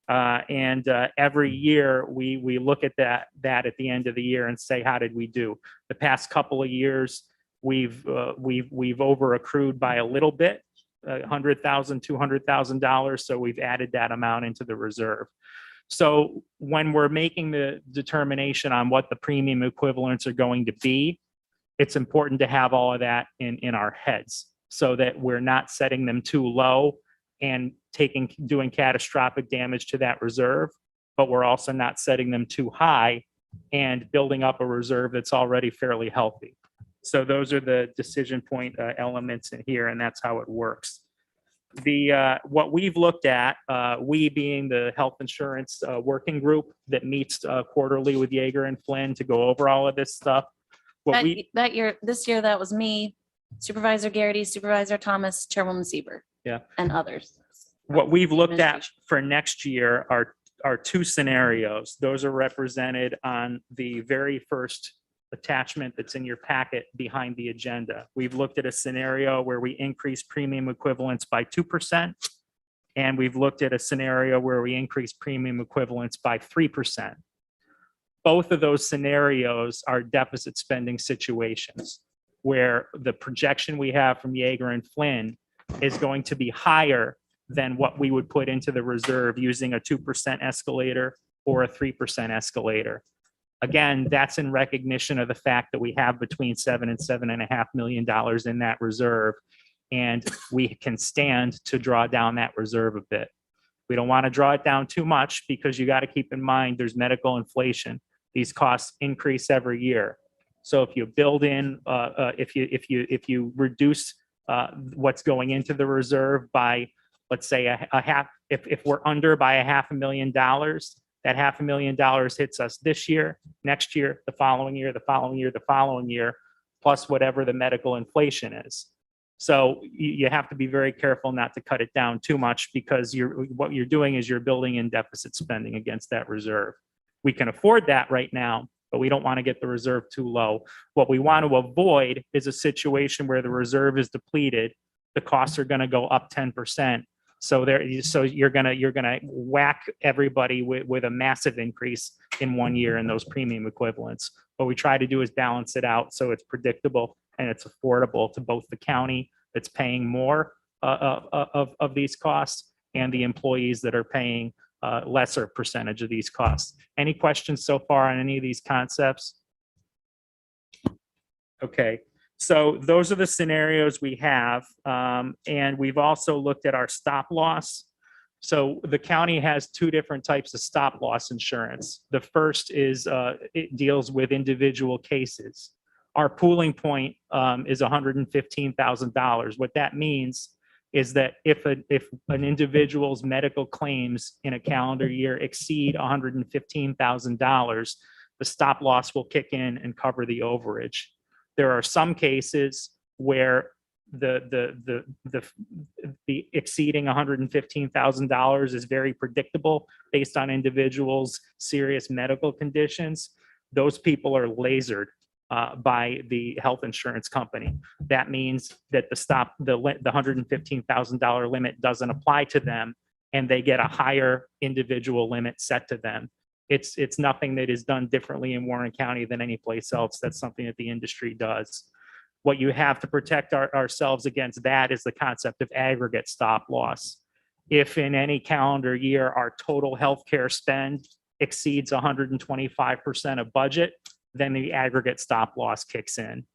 And every year we look at that at the end of the year and say, how did we do? The past couple of years, we've over accrued by a little bit, $100,000, $200,000. So we've added that amount into the reserve. So when we're making the determination on what the premium equivalents are going to be, it's important to have all of that in our heads so that we're not setting them too low and doing catastrophic damage to that reserve, but we're also not setting them too high and building up a reserve that's already fairly healthy. So those are the decision point elements in here, and that's how it works. what we've looked at, we being the health insurance working group that meets quarterly with Yeager and Flynn to go over all of this stuff. What we, This year, that was me, Supervisor Garrity, Supervisor Thomas, Chairwoman Sieber. Yeah. And others. what we've looked at for next year are two scenarios. Those are represented on the very first attachment that's in your packet behind the agenda. We've looked at a scenario where we increase premium equivalence by 2%. And we've looked at a scenario where we increase premium equivalence by 3%. Both of those scenarios are deficit spending situations where the projection we have from Yeager and Flynn is going to be higher than what we would put into the reserve using a 2% escalator or a 3% escalator. Again, that's in recognition of the fact that we have between $7 and $7.5 million in that reserve, and we can stand to draw down that reserve a bit. We don't want to draw it down too much because you got to keep in mind there's medical inflation. These costs increase every year. So if you build in, if you reduce what's going into the reserve by, let's say a half, if we're under by $500,000, that $500,000 hits us this year, next year, the following year, the following year, the following year, plus whatever the medical inflation is. So you have to be very careful not to cut it down too much because what you're doing is you're building in deficit spending against that reserve. We can afford that right now, but we don't want to get the reserve too low. What we want to avoid is a situation where the reserve is depleted, the costs are going to go up 10%. So you're gonna whack everybody with a massive increase in 1 year in those premium equivalents. What we try to do is balance it out so it's predictable and it's affordable to both the county that's paying more of these costs and the employees that are paying lesser percentage of these costs. Any questions so far on any of these concepts? Okay. So those are the scenarios we have. And we've also looked at our stop loss. So the county has two different types of stop loss insurance. The first is it deals with individual cases. Our pooling point is $115,000. What that means is that if an individual's medical claims in a calendar year exceed $115,000, the stop loss will kick in and cover the overage. There are some cases where the exceeding $115,000 is very predictable based on individuals' serious medical conditions. Those people are lasered by the health insurance company. That means that the $115,000 limit doesn't apply to them, and they get a higher individual limit set to them. It's nothing that is done differently in Warren County than any place else. That's something that the industry does. What you have to protect ourselves against that is the concept of aggregate stop loss. If in any calendar year our total healthcare spend exceeds 125% of budget, then the aggregate stop loss kicks in.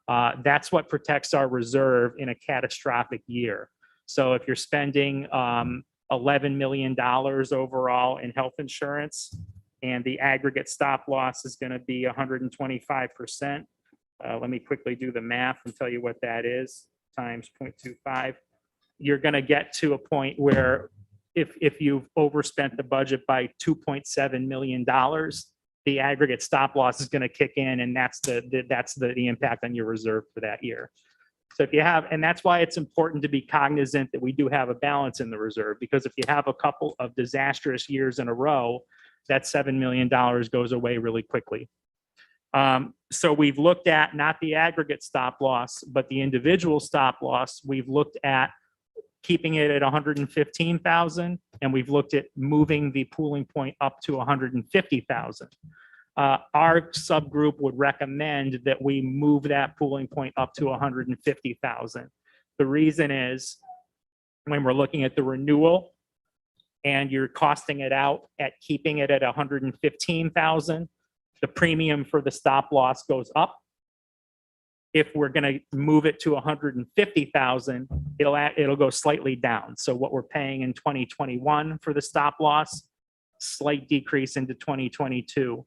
That's what protects our reserve in a catastrophic year. So if you're spending $11 million overall in health insurance, and the aggregate stop loss is going to be 125%. Let me quickly do the math and tell you what that is, times 0.25. You're going to get to a point where if you've overspent the budget by $2.7 million, the aggregate stop loss is going to kick in, and that's the impact on your reserve for that year. So if you have, and that's why it's important to be cognizant that we do have a balance in the reserve, because if you have a couple of disastrous years in a row, that $7 million goes away really quickly. So we've looked at not the aggregate stop loss, but the individual stop loss. We've looked at keeping it at 115,000, and we've looked at moving the pooling point up to 150,000. Our subgroup would recommend that we move that pooling point up to 150,000. The reason is when we're looking at the renewal and you're costing it out at keeping it at 115,000, the premium for the stop loss goes up. If we're going to move it to 150,000, it'll go slightly down. So what we're paying in 2021 for the stop loss, slight decrease into 2022.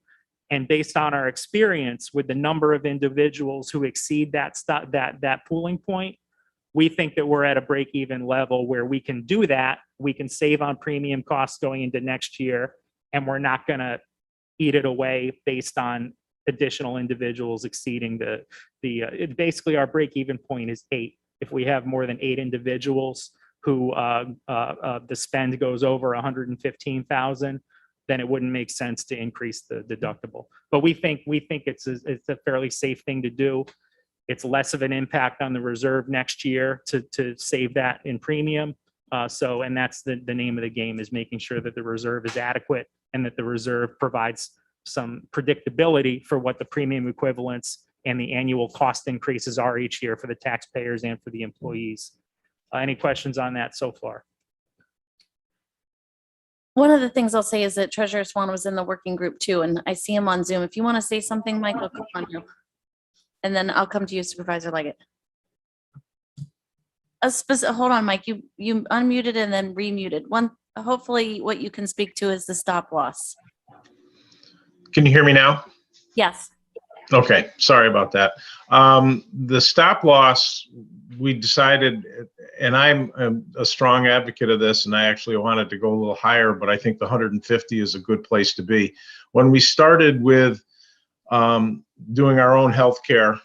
And based on our experience with the number of individuals who exceed that pooling point, We think that we're at a break-even level where we can do that. We can save on premium costs going into next year, and we're not going to eat it away based on additional individuals exceeding basically our break-even point is 8. If we have more than 8 individuals who the spend goes over 115,000, then it wouldn't make sense to increase the deductible. But we think it's a fairly safe thing to do. It's less of an impact on the reserve next year to save that in premium. And that's the name of the game, is making sure that the reserve is adequate and that the reserve provides some predictability for what the premium equivalents and the annual cost increases are each year for the taxpayers and for the employees. Any questions on that so far? One of the things I'll say is that Treasurer Swan was in the working group too, and I see him on Zoom. If you want to say something, Mike, I'll call on you. And then I'll come to you, Supervisor Leggett. Hold on, Mike, you unmuted and then remuted. Hopefully what you can speak to is the stop loss. Can you hear me now? Yes. Okay, sorry about that. The stop loss, we decided, and I'm a strong advocate of this, and I actually wanted to go a little higher, but I think the 150 is a good place to be. When we started with doing our own healthcare,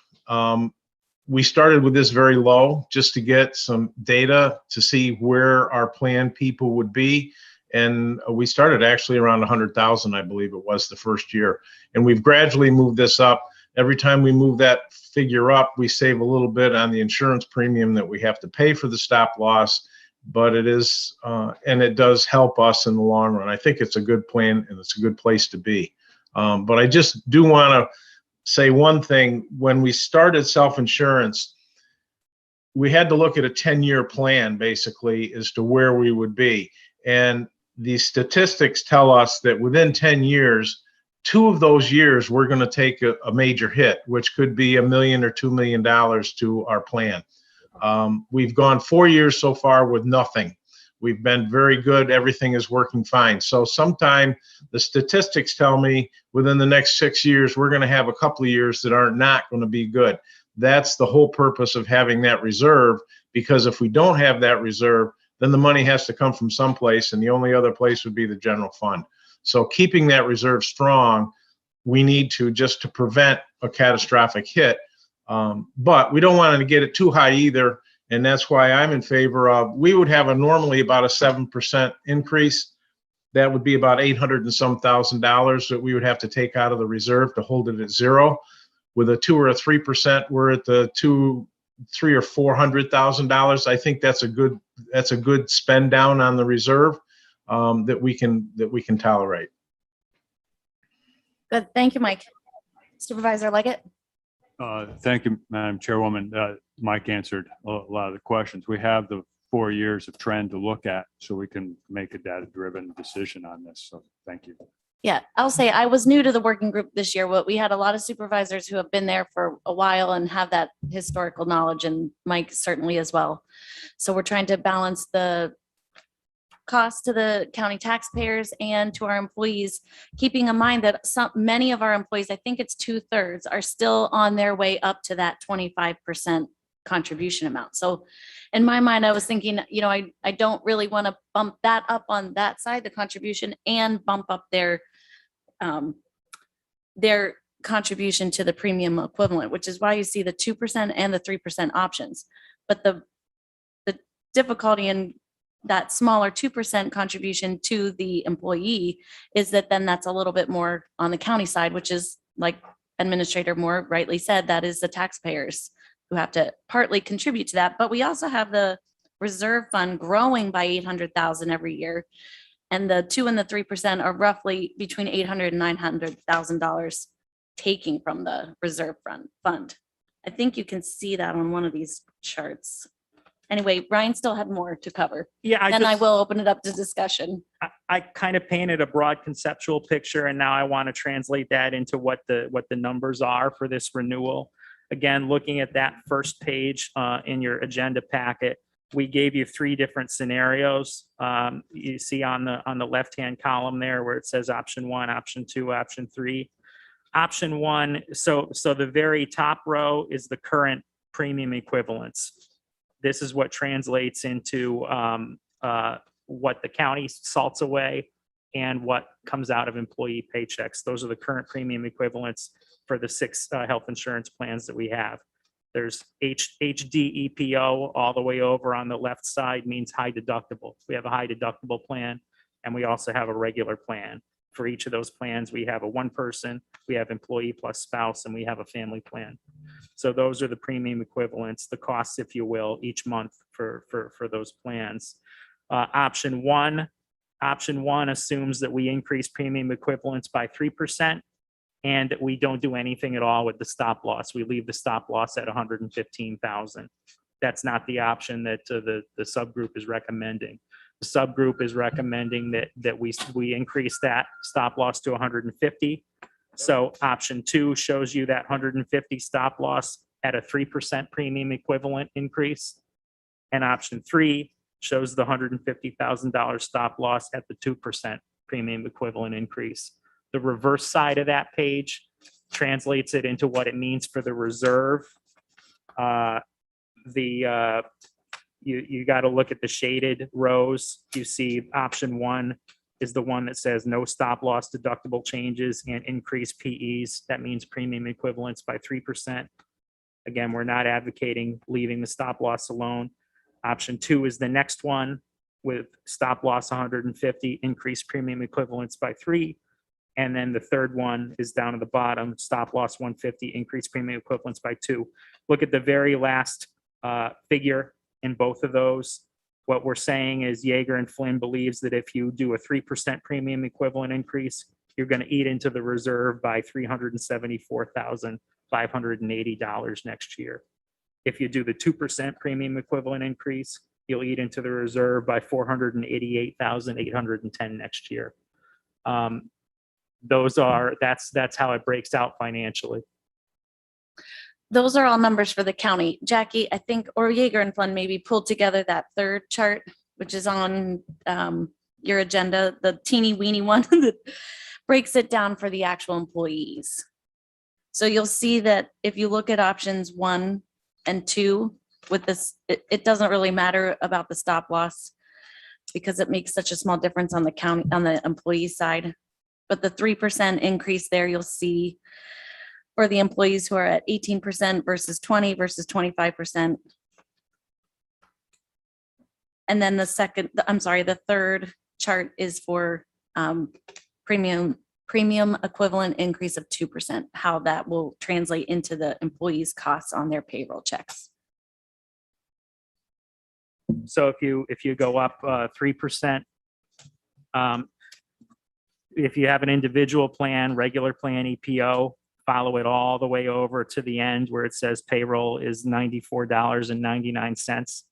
we started with this very low just to get some data to see where our planned people would be. And we started actually around 100,000, I believe it was the first year. And we've gradually moved this up. Every time we move that figure up, we save a little bit on the insurance premium that we have to pay for the stop loss. But it is, and it does help us in the long run. I think it's a good plan and it's a good place to be. But I just do want to say one thing. When we started self-insurance, we had to look at a 10-year plan basically as to where we would be. And the statistics tell us that within 10 years, 2 of those years, we're going to take a major hit, which could be $1 million or $2 million to our plan. We've gone 4 years so far with nothing. We've been very good. Everything is working fine. So sometime the statistics tell me within the next 6 years, we're going to have a couple of years that are not going to be good. That's the whole purpose of having that reserve, because if we don't have that reserve, then the money has to come from someplace, and the only other place would be the general fund. So keeping that reserve strong, we need to, just to prevent a catastrophic hit. But we don't want to get it too high either. And that's why I'm in favor of, we would have normally about a 7% increase. That would be about $800 and some thousand that we would have to take out of the reserve to hold it at 0. With a 2 or a 3%, we're at the $300,000 or $400,000. I think that's a good spend down on the reserve that we can tolerate. Good. Thank you, Mike. Supervisor Leggett. Thank you, Madam Chairwoman. Mike answered a lot of the questions. We have the 4 years of trend to look at, so we can make a data-driven decision on this. So thank you. Yeah, I'll say I was new to the working group this year. We had a lot of supervisors who have been there for a while and have that historical knowledge, and Mike certainly as well. So we're trying to balance the cost to the county taxpayers and to our employees, keeping in mind that many of our employees, I think it's 2/3, are still on their way up to that 25% contribution amount. So in my mind, I was thinking, I don't really want to bump that up on that side, the contribution, and bump up their contribution to the premium equivalent, which is why you see the 2% and the 3% options. But the difficulty in that smaller 2% contribution to the employee is that then that's a little bit more on the county side, which is, like Administrator Moore rightly said, that is the taxpayers who have to partly contribute to that. But we also have the reserve fund growing by $800,000 every year. And the 2 and the 3% are roughly between $800,000 and $900,000 taking from the reserve fund. I think you can see that on one of these charts. Anyway, Ryan still had more to cover. Yeah, I will open it up to discussion. I kind of painted a broad conceptual picture, and now I want to translate that into what the numbers are for this renewal. Again, looking at that first page in your agenda packet, we gave you 3 different scenarios. You see on the left-hand column there where it says option 1, option 2, option 3. Option 1, so the very top row is the current premium equivalents. This is what translates into what the county salts away and what comes out of employee paychecks. Those are the current premium equivalents for the 6 health insurance plans that we have. There's HD EPO all the way over on the left side means high deductible. We have a high deductible plan, and we also have a regular plan. For each of those plans, we have a 1 person, we have employee plus spouse, and we have a family plan. So those are the premium equivalents, the costs, if you will, each month for those plans. Option one assumes that we increase premium equivalents by 3% and that we don't do anything at all with the stop loss. We leave the stop loss at 115,000. That's not the option that the subgroup is recommending. The subgroup is recommending that we increase that stop loss to 150. So option 2 shows you that 150 stop loss at a 3% premium equivalent increase. And option 3 shows the $150,000 stop loss at the 2% premium equivalent increase. The reverse side of that page translates it into what it means for the reserve. You got to look at the shaded rows. You see option 1 is the one that says no stop loss deductible changes and increased PEs. That means premium equivalents by 3%. Again, we're not advocating leaving the stop loss alone. Option 2 is the next one with stop loss 150, increased premium equivalents by 3. And then the third one is down at the bottom, stop loss 150, increased premium equivalents by 2. Look at the very last figure in both of those. What we're saying is Yeager and Flynn believes that if you do a 3% premium equivalent increase, you're going to eat into the reserve by $374,580 next year. If you do the 2% premium equivalent increase, you'll eat into the reserve by $488,810 next year. That's how it breaks out financially. Those are all numbers for the county. Jackie, I think, or Yeager and Flynn maybe pulled together that third chart, which is on your agenda, the teeny weeny one that breaks it down for the actual employees. So you'll see that if you look at options 1 and 2 with this, it doesn't really matter about the stop loss because it makes such a small difference on the county, on the employee side. But the 3% increase there, you'll see for the employees who are at 18% versus 20 versus 25%. And then the third chart is for premium equivalent increase of 2%, how that will translate into the employees' costs on their payroll checks. So if you go up 3%, if you have an individual plan, regular plan EPO, follow it all the way over to the end where it says payroll is $94.99.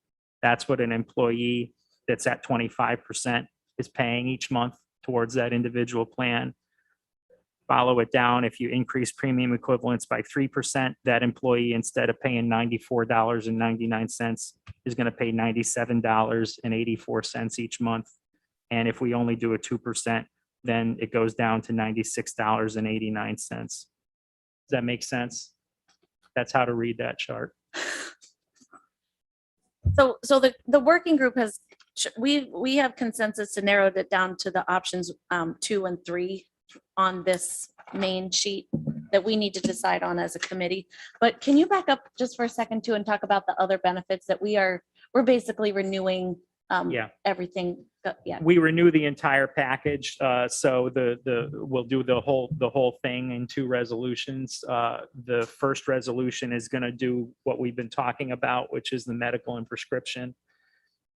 That's what an employee that's at 25% is paying each month towards that individual plan. Follow it down. If you increase premium equivalents by 3%, that employee, instead of paying $94.99, is going to pay $97.84 each month. And if we only do a 2%, then it goes down to $96.89. Does that make sense? That's how to read that chart. So the working group has, we have consensus to narrow it down to the options 2 and 3 on this main sheet that we need to decide on as a committee. But can you back up just for a second too and talk about the other benefits that we're basically renewing everything? Yeah. We renew the entire package. So we'll do the whole thing in 2 resolutions. The first resolution is going to do what we've been talking about, which is the medical and prescription.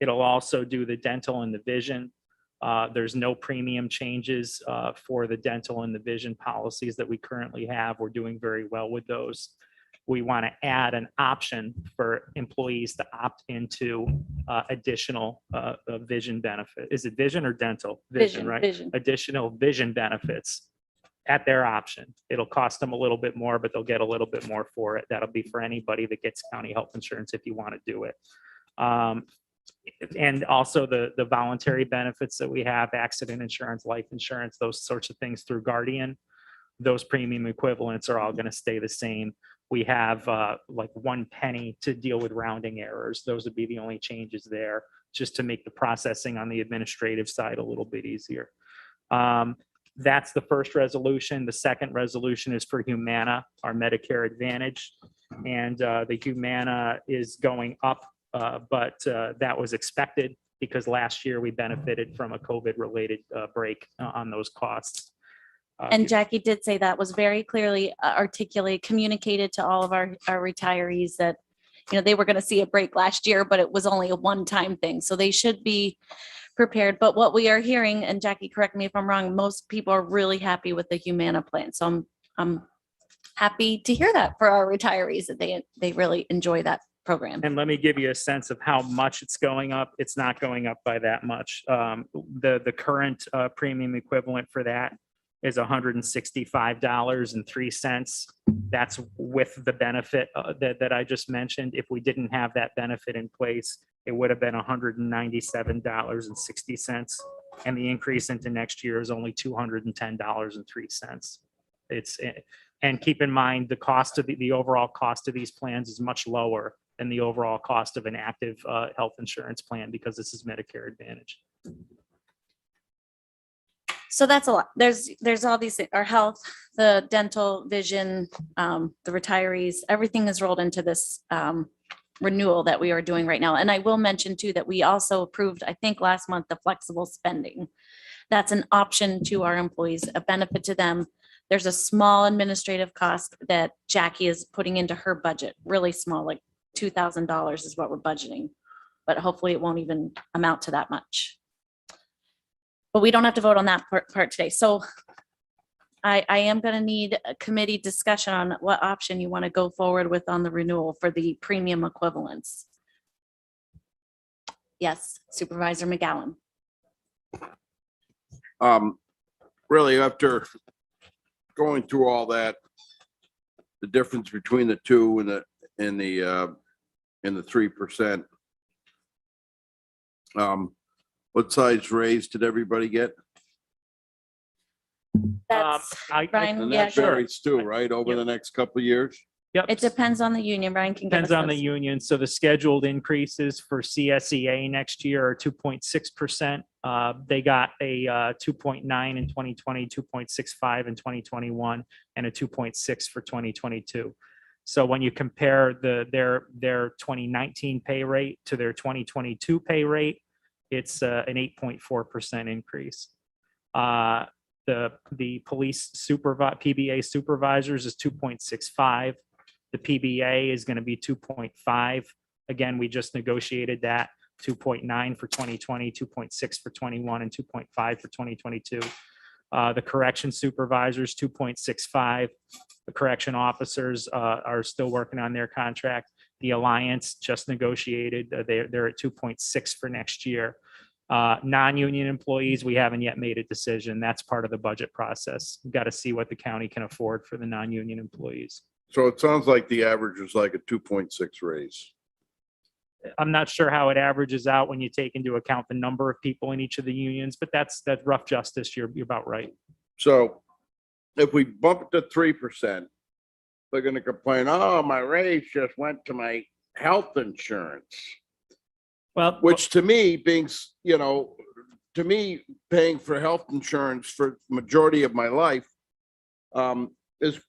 It'll also do the dental and the vision. There's no premium changes for the dental and the vision policies that we currently have. We're doing very well with those. We want to add an option for employees to opt into additional vision benefit. Is it vision or dental? Vision, right? Vision. Additional vision benefits at their option. It'll cost them a little bit more, but they'll get a little bit more for it. That'll be for anybody that gets county health insurance if you want to do it. And also the voluntary benefits that we have, accident insurance, life insurance, those sorts of things through Guardian, those premium equivalents are all going to stay the same. We have like 1 penny to deal with rounding errors. Those would be the only changes there, just to make the processing on the administrative side a little bit easier. That's the first resolution. The second resolution is for Humana, our Medicare Advantage. And the Humana is going up, but that was expected because last year we benefited from a COVID-related break on those costs. And Jackie did say that was very clearly articulated, communicated to all of our retirees that, you know, they were going to see a break last year, but it was only a one-time thing. So they should be prepared. But what we are hearing, and Jackie, correct me if I'm wrong, most people are really happy with the Humana plan. So I'm happy to hear that for our retirees, that they really enjoy that program. And let me give you a sense of how much it's going up. It's not going up by that much. The current premium equivalent for that is $165.03. That's with the benefit that I just mentioned. If we didn't have that benefit in place, it would have been $197.60. And the increase into next year is only $210.03. And keep in mind, the cost of the overall cost of these plans is much lower than the overall cost of an active health insurance plan, because this is Medicare Advantage. So that's a lot. There's all these, our health, the dental, vision, the retirees, everything is rolled into this renewal that we are doing right now. And I will mention too, that we also approved, I think last month, the flexible spending. That's an option to our employees, a benefit to them. There's a small administrative cost that Jackie is putting into her budget, really small, like $2,000 is what we're budgeting, but hopefully it won't even amount to that much. But we don't have to vote on that part today. So I am going to need a committee discussion on what option you want to go forward with on the renewal for the premium equivalents. Yes, Supervisor McGowan. Really, after going through all that, the difference between the two and the 3%. What size raise did everybody get? That's Brian, And yeah, that varies too, right, over the next couple of years? Yep. it depends on the union. Brian can give us Depends on the those. union. So the scheduled increases for CSEA next year are 2.6%. They got a 2.9 in 2020, 2.65 in 2021, and a 2.6 for 2022. So when you compare their 2019 pay rate to their 2022 pay rate, it's an 8.4% increase. The police PBA supervisors is 2.65. The PBA is going to be 2.5. Again, we just negotiated that 2.9 for 2020, 2.6 for 21, and 2.5 for 2022. The correction supervisors, 2.65. The correction officers are still working on their contract. The Alliance just negotiated. They're at 2.6 for next year. Non-union employees, we haven't yet made a decision. That's part of the budget process. We've got to see what the county can afford for the non-union employees. So it sounds like the average is like a 2.6 raise. I'm not sure how it averages out when you take into account the number of people in each of the unions, but that's rough justice. You're about right. So if we bump it to 3%, they're going to complain, oh, my raise just went to my health insurance. Well, which to me, being, to me, paying for health insurance for majority of my life is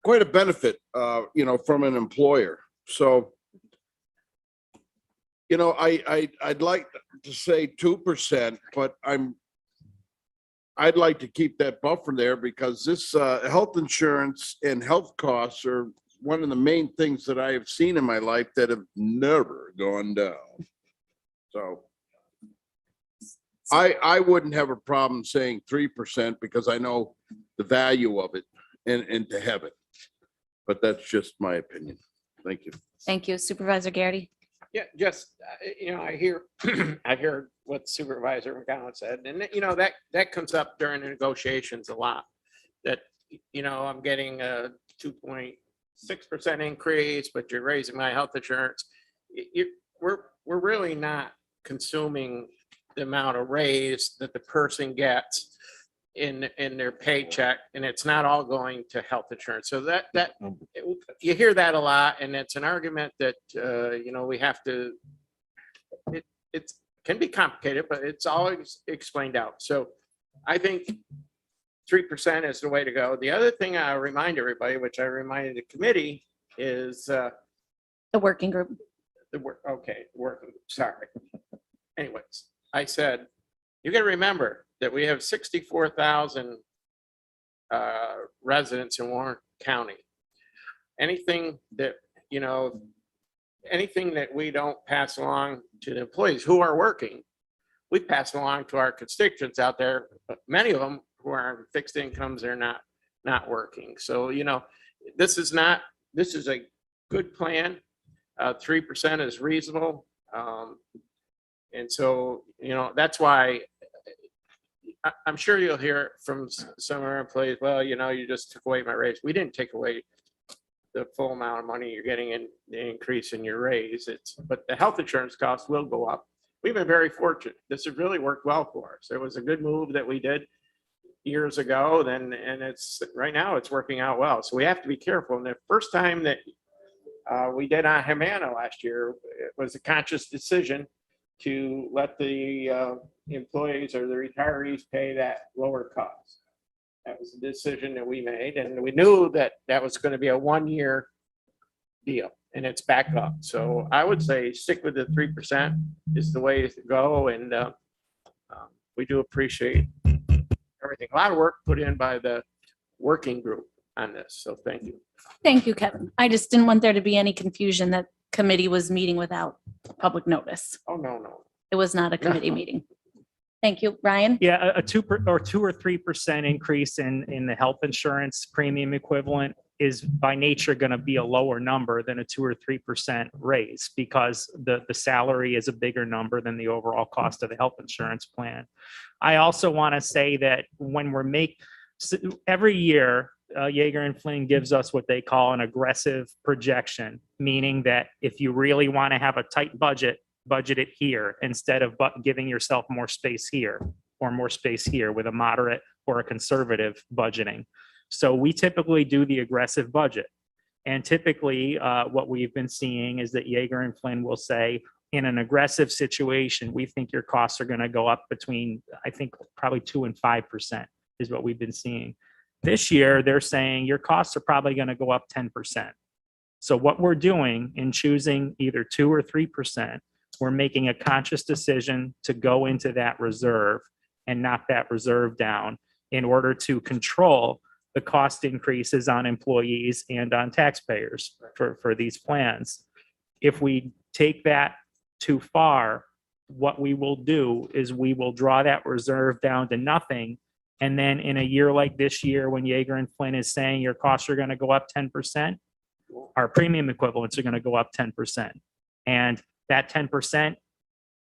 quite a benefit, from an employer. So, I'd like to say 2%, but I'd like to keep that buffer there because this health insurance and health costs are one of the main things that I have seen in my life that have never gone down. So I wouldn't have a problem saying 3% because I know the value of it and to have it. But that's just my opinion. Thank you. Thank you. Supervisor Garrity. Yeah, just, I hear, I heard what Supervisor McGowan said, and that comes up during the negotiations a lot. That, I'm getting a 2.6% increase, but you're raising my health insurance. We're really not consuming the amount of raise that the person gets in their paycheck, and it's not all going to health insurance. So that you hear that a lot, and it's an argument that, we have to, it can be complicated, but it's always explained out. So I think 3% is the way to go. The other thing I remind everybody, which I reminded the committee, is The working group. sorry. Anyways, I said, you got to remember that we have 64,000 residents in Warren County. Anything that we don't pass along to the employees who are working, we pass along to our constituents out there. But many of them who are on fixed incomes are not working. So, this is a good plan. 3% is reasonable. And so, that's why I'm sure you'll hear from some of our employees, well, you just took away my raise. We didn't take away the full amount of money you're getting in the increase in your raise. But the health insurance costs will go up. We've been very fortunate. This has really worked well for us. It was a good move that we did years ago, and right now it's working out well. So we have to be careful. And the first time that we did on Humana last year, it was a conscious decision to let the employees or the retirees pay that lower cost. That was a decision that we made, and we knew that was going to be a 1-year deal, and it's back up. So I would say stick with the 3% is the way to go, and we do appreciate everything. A lot of work put in by the working group on this, so thank you. Thank you, Kevin. I just didn't want there to be any confusion that committee was meeting without public notice. Oh, no. It was not a committee meeting. Thank you, Ryan. Yeah, a 2 or 3% increase in the health insurance premium equivalent is by nature going to be a lower number than a 2 or 3% raise, because the salary is a bigger number than the overall cost of the health insurance plan. I also want to say that when every year, Yeager and Flynn gives us what they call an aggressive projection, meaning that if you really want to have a tight budget it here instead of giving yourself more space here or more space here with a moderate or a conservative budgeting. So we typically do the aggressive budget. And typically what we've been seeing is that Yeager and Flynn will say, in an aggressive situation, we think your costs are going to go up between, I think, probably 2 and 5% is what we've been seeing. This year, they're saying your costs are probably going to go up 10%. So what we're doing in choosing either 2 or 3%, we're making a conscious decision to go into that reserve and knock that reserve down in order to control the cost increases on employees and on taxpayers for these plans. If we take that too far, what we will do is we will draw that reserve down to nothing. And then in a year like this year, when Yeager and Flynn is saying your costs are going to go up 10%, our premium equivalents are going to go up 10%. And that 10%,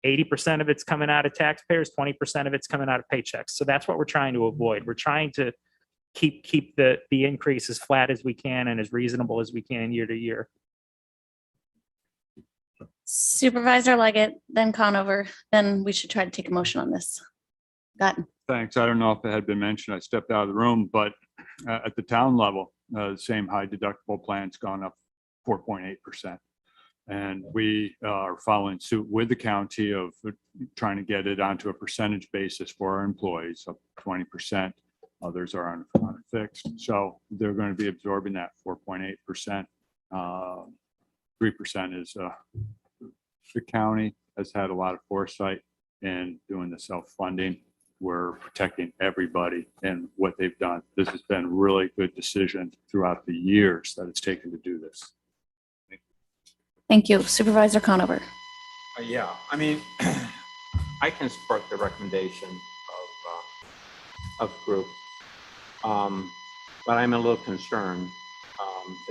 80% of it's coming out of taxpayers, 20% of it's coming out of paychecks. So that's what we're trying to avoid. We're trying to keep the increase as flat as we can and as reasonable as we can year to year. Supervisor Leggett, then Conover, then we should try to take a motion on this. Got it. Thanks. I don't know if it had been mentioned. I stepped out of the room, but at the town level, the same high deductible plan's gone up 4.8%. And we are following suit with the county of trying to get it onto a percentage basis for our employees, up 20%. Others are on fixed. So they're going to be absorbing that 4.8%. 3% is the county has had a lot of foresight in doing the self-funding. We're protecting everybody and what they've done. This has been a really good decision throughout the years that it's taken to do this. Thank you. Supervisor Conover. Yeah, I mean, I can support the recommendation of group, but I'm a little concerned,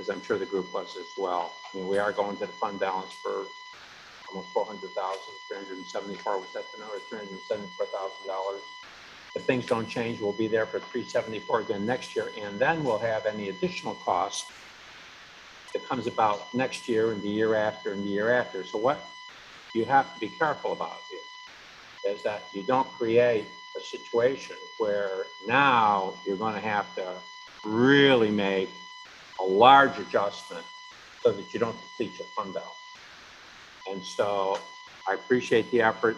as I'm sure the group was as well. I mean, we are going to the fund balance for almost 400,000, 374, was that the number, $374,000. If things don't change, we'll be there for 374 again next year, and then we'll have any additional costs that comes about next year and the year after and the year after. So what you have to be careful about here is that you don't create a a situation where now you're going to have to really make a large adjustment so that you don't deplete your fund balance. And so I appreciate the effort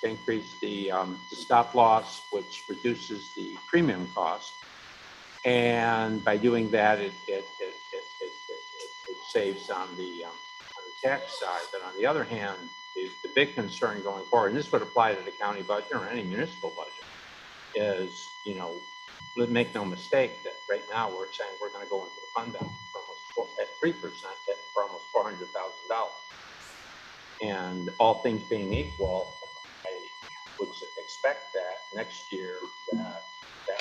to increase the stop loss, which reduces the premium cost. And by doing that, it saves on the tax side. But on the other hand, the big concern going forward, and this would apply to the county budget or any municipal budget, is, you know, make no mistake that right now we're saying we're going to go into the fund balance for almost at 3% for almost $400,000. And all things being equal, I would expect that next year that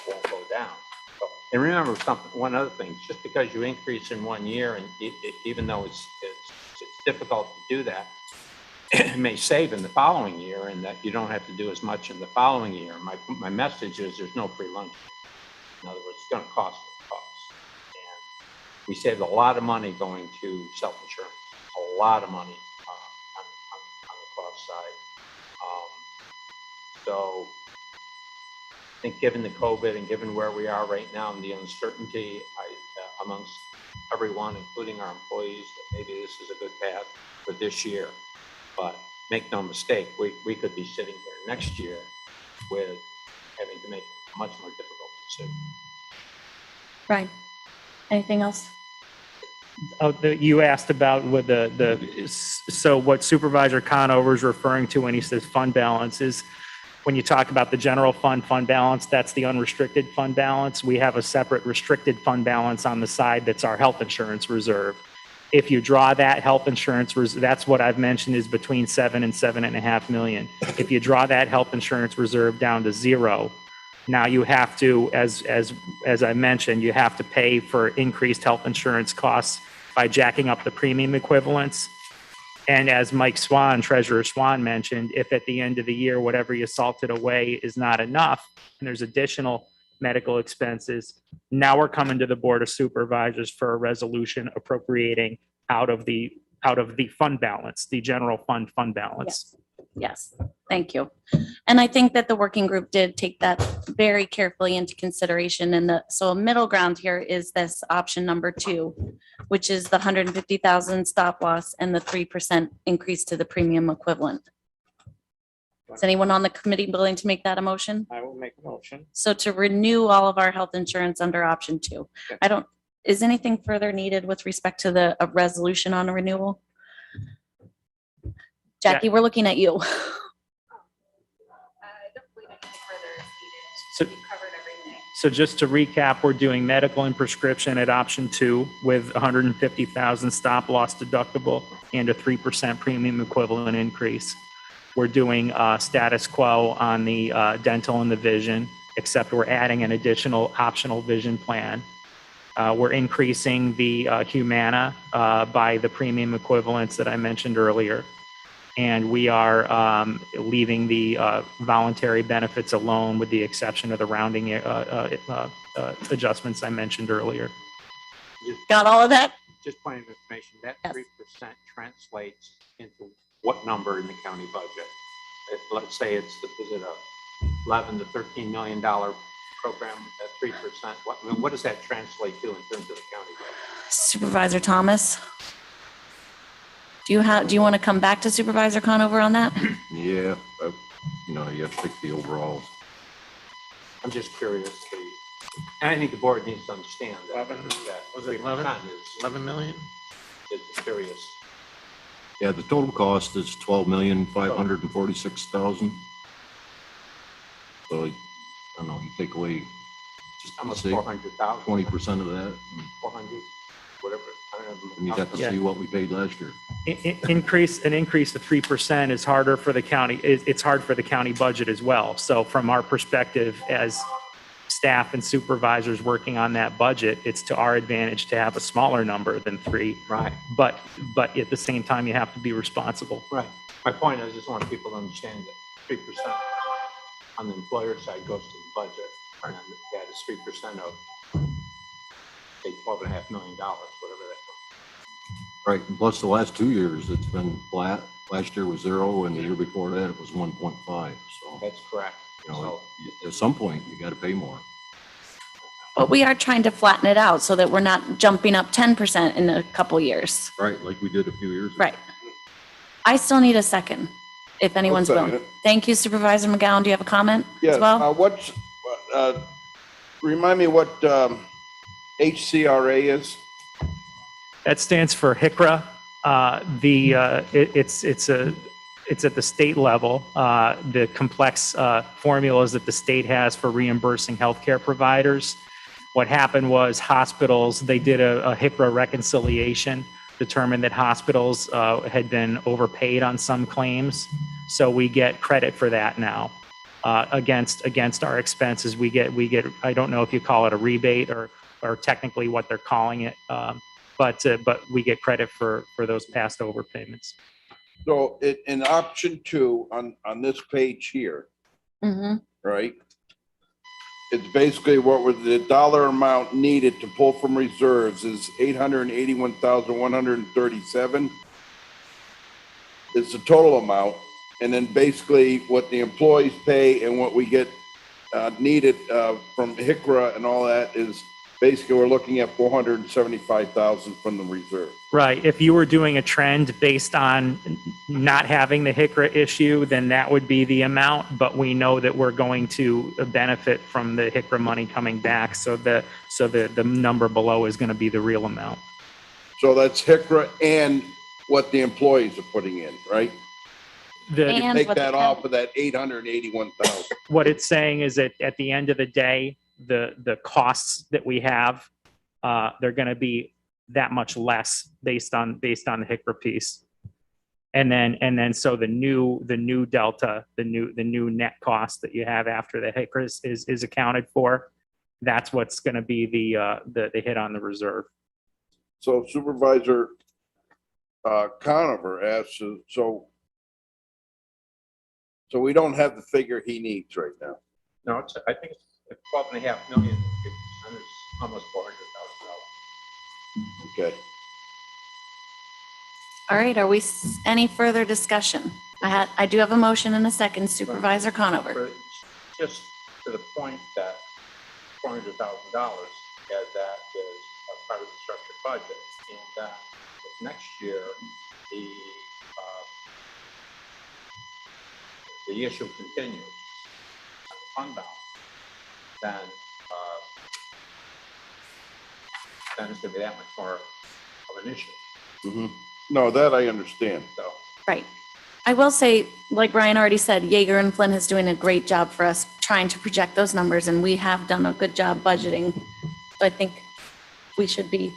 won't go down. So, and remember something, one other thing, just because you increase in 1 year, and even though it's difficult to do that, it may save in the following year, and that you don't have to do as much in the following year. My message is there's no free lunch. In other words, it's going to cost what it costs. And we saved a lot of money going to self-insurance, a lot of money on the cost side. So I think given the COVID and given where we are right now and the uncertainty amongst everyone, including our employees, that maybe this is a good path for this year. But make no mistake, we could be sitting here next year with having to make a much more difficult decision. Right. Anything else? Oh, you asked about with so what Supervisor Conover is referring to when he says fund balance is when you talk about the general fund balance, that's the unrestricted fund balance. We have a separate restricted fund balance on the side that's our health insurance reserve. If you draw that health insurance reserve, that's what I've mentioned is between 7 and 7.5 million. If you draw that health insurance reserve down to zero, now you have to, as I mentioned, you have to pay for increased health insurance costs by jacking up the premium equivalents. And as Mike Swan, Treasurer Swan mentioned, if at the end of the year, whatever you salted away is not enough, and there's additional medical expenses, now we're coming to the Board of Supervisors for a resolution appropriating out of the fund balance, the general fund balance. Yes, thank you. And I think that the working group did take that very carefully into consideration. And so a middle ground here is this option number 2, which is the 150,000 stop loss and the 3% increase to the premium equivalent. Is anyone on the committee willing to make that a motion? I will make a motion. So to renew all of our health insurance under option 2. Is anything further needed with respect to a resolution on a renewal? Jackie, we're looking at you. So just to recap, we're doing medical and prescription at option 2 with 150,000 stop loss deductible and a 3% premium equivalent increase. We're doing status quo on the dental and the vision, except we're adding an additional optional vision plan. We're increasing the Humana by the premium equivalents that I mentioned earlier. And we are leaving the voluntary benefits alone with the exception of the rounding adjustments I mentioned earlier. Got all of that? Just point of information, that 3% translates into what number in the county budget? Let's say is it a $11 to $13 million program at 3%? What does that translate to in terms of the county budget? Supervisor Thomas? Do you want to come back to Supervisor Conover on that? Yeah, you have to take the overall. I'm just curious. And I think the board needs to understand that. Was it 11 million? It's curious. Yeah, the total cost is $12,546,000. So I don't know, you take away just almost 400,000. 20% of that. 400, whatever. I don't know. And you got to see what we paid last year. An increase of 3% is harder for the county. It's hard for the county budget as well. So from our perspective as staff and supervisors working on that budget, it's to our advantage to have a smaller number than 3. Right. But at the same time, you have to be responsible. Right. My point is, I just want people to understand that 3% on the employer side goes to the budget. And that is 3% of, say, $12.5 million, whatever that was. Right, and plus the last 2 years, it's been flat. Last year was 0, and the year before that, it was 1.5, so. That's correct. You know, at some point, you got to pay more. But we are trying to flatten it out so that we're not jumping up 10% in a couple years. Right, like we did a few years ago. Right. I still need a second, if anyone's second willing. it. Thank you, Supervisor McGowan. Do you have a comment Yeah, as well? Remind me what HCRA is? That stands for HICRA. It's at the state level. The complex formulas that the state has for reimbursing healthcare providers. What happened was hospitals, they did a HICRA reconciliation, determined that hospitals had been overpaid on some claims. So we get credit for that now against our expenses. We get, I don't know if you call it a rebate or technically what they're calling it, but we get credit for those past overpayments. So in option 2 on this page here, right? It's basically what was the dollar amount needed to pull from reserves is 881,137. It's the total amount. And then basically what the employees pay and what we get needed from HICRA and all that is basically we're looking at 475,000 from the reserve. Right. If you were doing a trend based on not having the HICRA issue, then that would be the amount. But we know that we're going to benefit from the HICRA money coming back. So the number below is going to be the real amount. So that's HICRA and what the employees are putting in, right? You take that off of that 881,000. What it's saying is that at the end of the day, the costs that we have, they're going to be that much less based on the HICRA piece. And then so the new delta, the new net cost that you have after the HICRA is accounted for. That's what's going to be the hit on the reserve. So Supervisor Conover asks, so we don't have the figure he needs right now. No, I think it's 12.5 million. It's almost $400,000. Okay. All right, are we, any further discussion? I do have a motion and a second, Supervisor Conover. Just to the point that $400,000, as that is a part of the structured budget, and that next year the issue continues, fund balance, then it's going to be that much more of an issue. No, that I understand. So. Right. I will say, like Brian already said, Yeager and Flynn is doing a great job for us trying to project those numbers, and we have done a good job budgeting. So I think we should be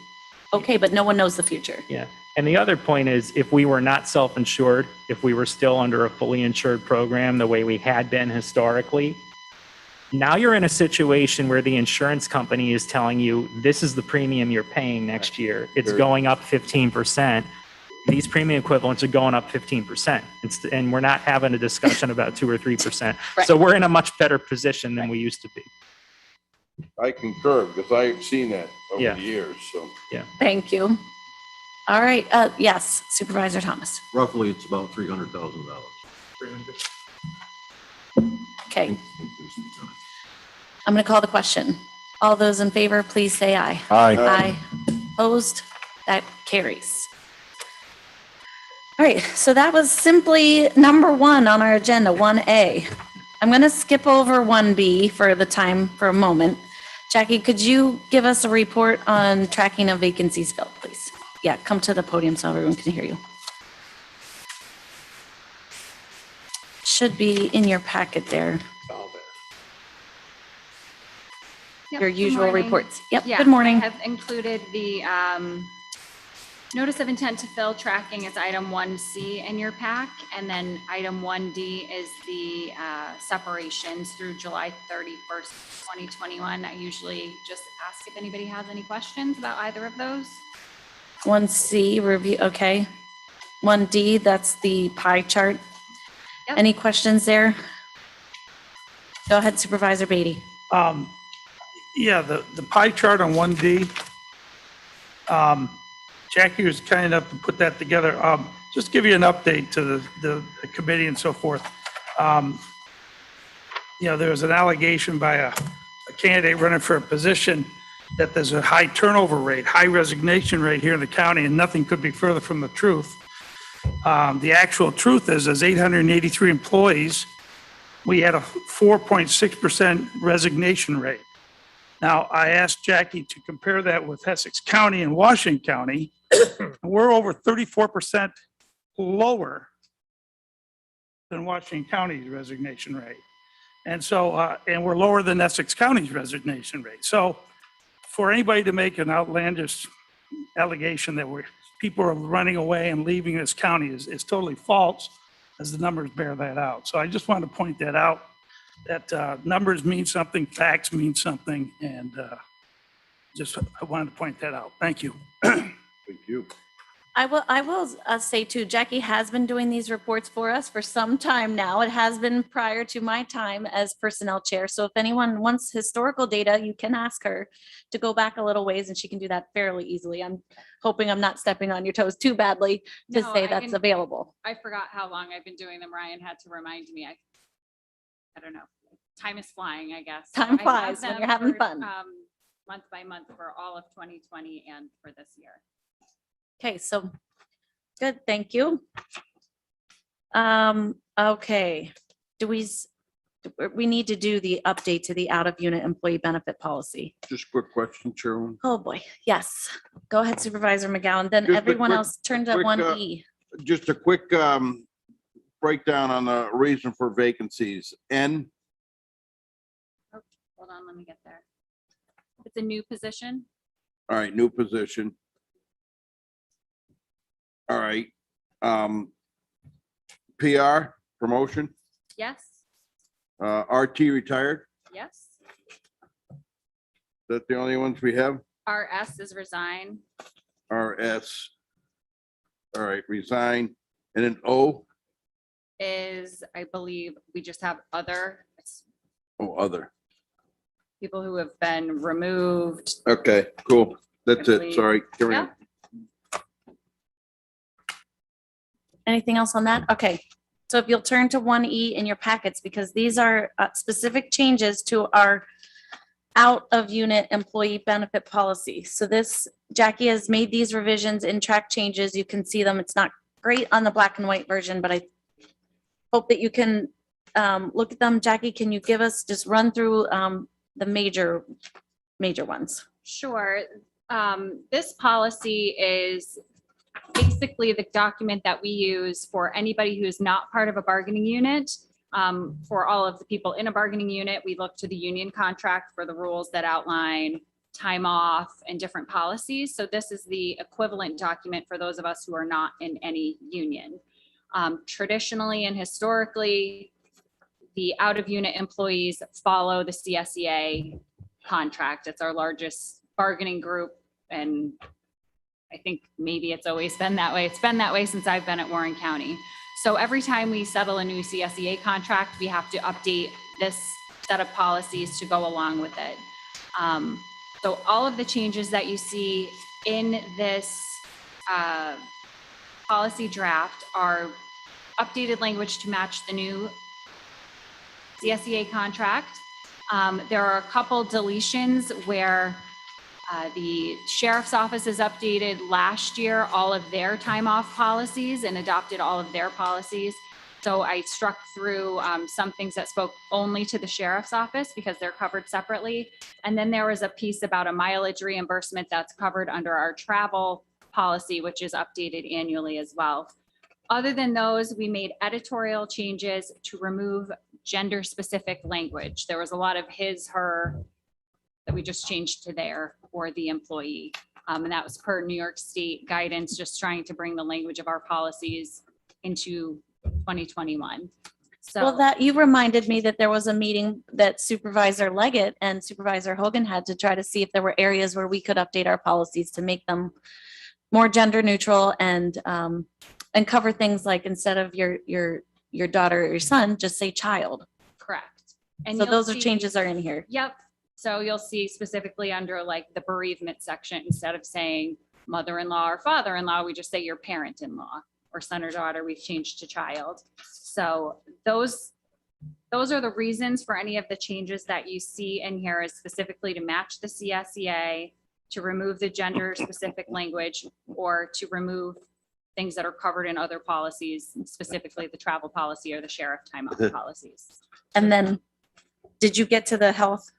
okay, but no one knows the future. Yeah. And the other point is, if we were not self-insured, if we were still under a fully insured program the way we had been historically, now you're in a situation where the insurance company is telling you, this is the premium you're paying next year. It's going up 15%. These premium equivalents are going up 15%. And we're not having a discussion about 2 or 3%. Right. So we're in a much better position than we used to be. I concur because I've seen that over Yeah. the years. So Yeah. Thank you. All right. Yes, Supervisor Thomas. Roughly, it's about $300,000. Okay. I'm going to call the question. All those in favor, please say aye. Aye. Aye. Opposed? That carries. All right, so that was simply number 1 on our agenda, 1A. I'm going to skip over 1B for the time for a moment. Jackie, could you give us a report on tracking of vacancies filled, please? Yeah, come to the podium so everyone can hear you. Should be in your packet there. Yep, Your good usual morning. reports. Yep, Yeah, good morning. I have included the notice of intent to fill tracking as item 1C in your pack. And then item 1D is the separations through July 31st, 2021. I usually just ask if anybody has any questions about either of those. 1C review, okay. 1D, that's the pie chart. Yep. Any questions there? Go ahead, Supervisor Beatty. Yeah, the pie chart on 1D. Jackie was kind enough to put that together. Just give you an update to the committee and so forth. there was an allegation by a candidate running for a position that there's a high turnover rate, high resignation rate here in the county, and nothing could be further from the truth. The actual truth is, there's 883 employees. We had a 4.6% resignation rate. Now, I asked Jackie to compare that with Essex County and Washington County. We're over 34% lower than Washington County's resignation rate. And so, and we're lower than Essex County's resignation rate. So for anybody to make an outlandish allegation that people are running away and leaving this county is totally false, as the numbers bear that out. So I just wanted to point that out, that numbers mean something, facts mean something, and I wanted to point that out. Thank you. Thank you. I will say too, Jackie has been doing these reports for us for some time now. It has been prior to my time as personnel chair. So if anyone wants historical data, you can ask her to go back a little ways, and she can do that fairly easily. I'm hoping I'm not stepping on your toes too badly to No, say I that's can- available. I forgot how long I've been doing them. Ryan had to remind me. I don't know. Time is flying, I guess. So Time I have flies when them you're having for, fun. Month by month for all of 2020 and for this year. Okay, so good, thank you. Okay, we need to do the update to the out of unit employee benefit policy. Just quick question, Chairman. Oh, boy, yes. Go ahead, Supervisor McGowan, then Just a everyone quick- else turn to quick, 1E. Just a quick breakdown on the reason for vacancies. N, Hold on, let me get there. It's a new position. all right, new position. All right. PR, promotion, Yes, RT retired. yes. That the only ones we have? RS is resign. RS. All right, resign. And then O, Is, I believe, we just have other, it's other. people who have been removed. Okay, cool. That's I it. believe. Sorry. Carry on. Yep. Anything else on that? Okay, so if you'll turn to 1E in your packets, because these are specific changes to our out of unit employee benefit policy. So this, Jackie has made these revisions in track changes. You can see them. It's not great on the black and white version, but I hope that you can look at them. Jackie, can you give us, just run through the major ones? Sure. This policy is basically the document that we use for anybody who is not part of a bargaining unit. For all of the people in a bargaining unit, we look to the union contract for the rules that outline time off and different policies. So this is the equivalent document for those of us who are not in any union. Traditionally and historically, the out of unit employees follow the CSEA contract. It's our largest bargaining group, and I think maybe it's always been that way. It's been that way since I've been at Warren County. So every time we settle a new CSEA contract, we have to update this set of policies to go along with it. So all of the changes that you see in this policy draft are updated language to match the new CSEA contract. There are a couple deletions where the sheriff's office has updated last year all of their time off policies and adopted all of their policies. So I struck through some things that spoke only to the sheriff's office because they're covered separately. And then there was a piece about a mileage reimbursement that's covered under our travel policy, which is updated annually as well. Other than those, we made editorial changes to remove gender-specific language. There was a lot of his, her, that we just changed to there for the employee. And that was per New York State guidance, just trying to bring the language of our policies into 2021. So Well, that, you reminded me that there was a meeting that Supervisor Leggett and Supervisor Hogan had to try to see if there were areas where we could update our policies to make them more gender neutral and cover things like, instead of your daughter or your son, just say child. correct. So you'll those are see- changes are in here. Yep. So you'll see specifically under like the bereavement section, instead of saying mother-in-law or father-in-law, we just say your parent-in-law, or son or daughter, we've changed to child. So those those are the reasons for any of the changes that you see in here is specifically to match the CSEA, to remove the gender specific language, or to remove things that are covered in other policies, specifically the travel policy or the sheriff timeout policies. And then, did you get to the health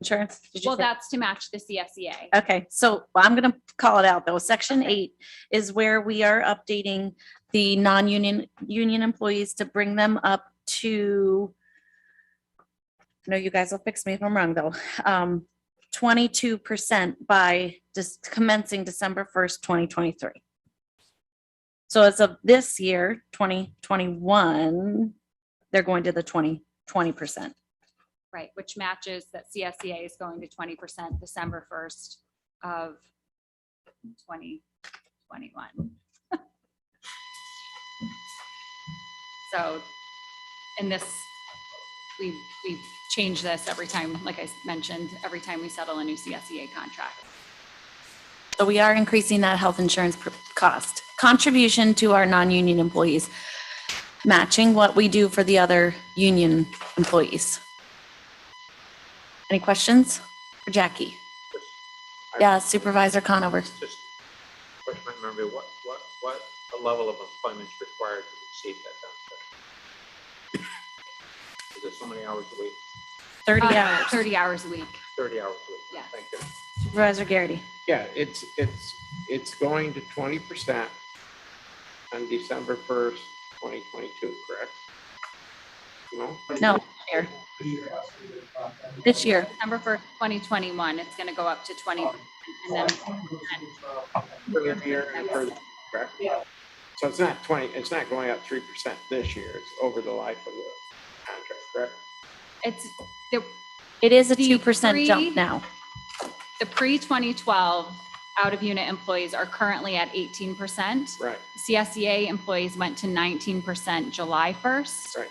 insurance? Did you Well, say- that's to match the CSEA. Okay, so I'm gonna call it out though. Section 8 is where we are updating the union employees to bring them up to, I know you guys will fix me if I'm wrong though, 22% by just commencing December 1st, 2023. So as of this year, 2021, they're going to the 20%. Right, which matches that CSEA is going to 20% December 1st of 2021. So, in this, we change this every time, like I mentioned, every time we settle a new CSEA contract. So we are increasing that health insurance cost. Contribution to our non-union employees, matching what we do for the other union employees. Any questions for Jackie? Yeah, Supervisor Conover. Just question my memory, what level of employment is required to receive that benefit? Is it so many hours a week? 30 hours. 30 hours a week. 30 hours a week? Yeah. Thank you. Supervisor Garrity. Yeah, it's going to 20% on December 1st, 2022, correct? No? No, here. This year. December 1st, 2021, it's going to go up to 20. And then For the year and for the, correct? So it's not 20, it's not going up 3% this year, it's over the life of the contract, correct? it's It is a 2% jump now. the pre-2012 out-of-unit employees are currently at 18%. Right. CSEA employees went to 19% July 1st. Right.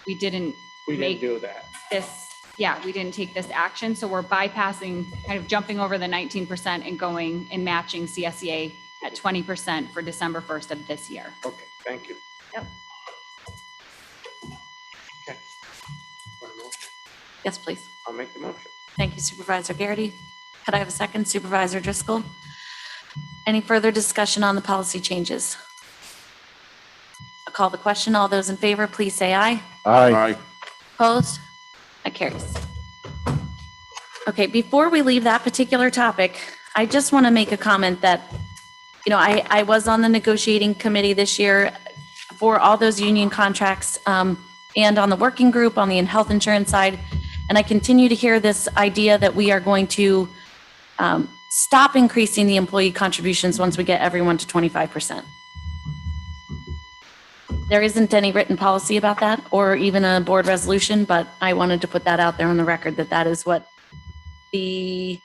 We didn't We make didn't do that. this, yeah, we didn't take this action. So we're bypassing, kind of jumping over the 19% and going and matching CSEA at 20% for December 1st of this year. Okay, thank you. Yep. Okay. Want a motion? Yes, please. I'll make the motion. Thank you, Supervisor Garrity. Could I have a second, Supervisor Driscoll? Any further discussion on the policy changes? I'll call the question. All those in favor, please say aye. Aye. Opposed? That carries. Okay, before we leave that particular topic, I just want to make a comment that, you know, I was on the negotiating committee this year for all those union contracts and on the working group on the health insurance side. And I continue to hear this idea that we are going to stop increasing the employee contributions once we get everyone to 25%. There isn't any written policy about that or even a board resolution, but I wanted to put that out there on the record that that is what the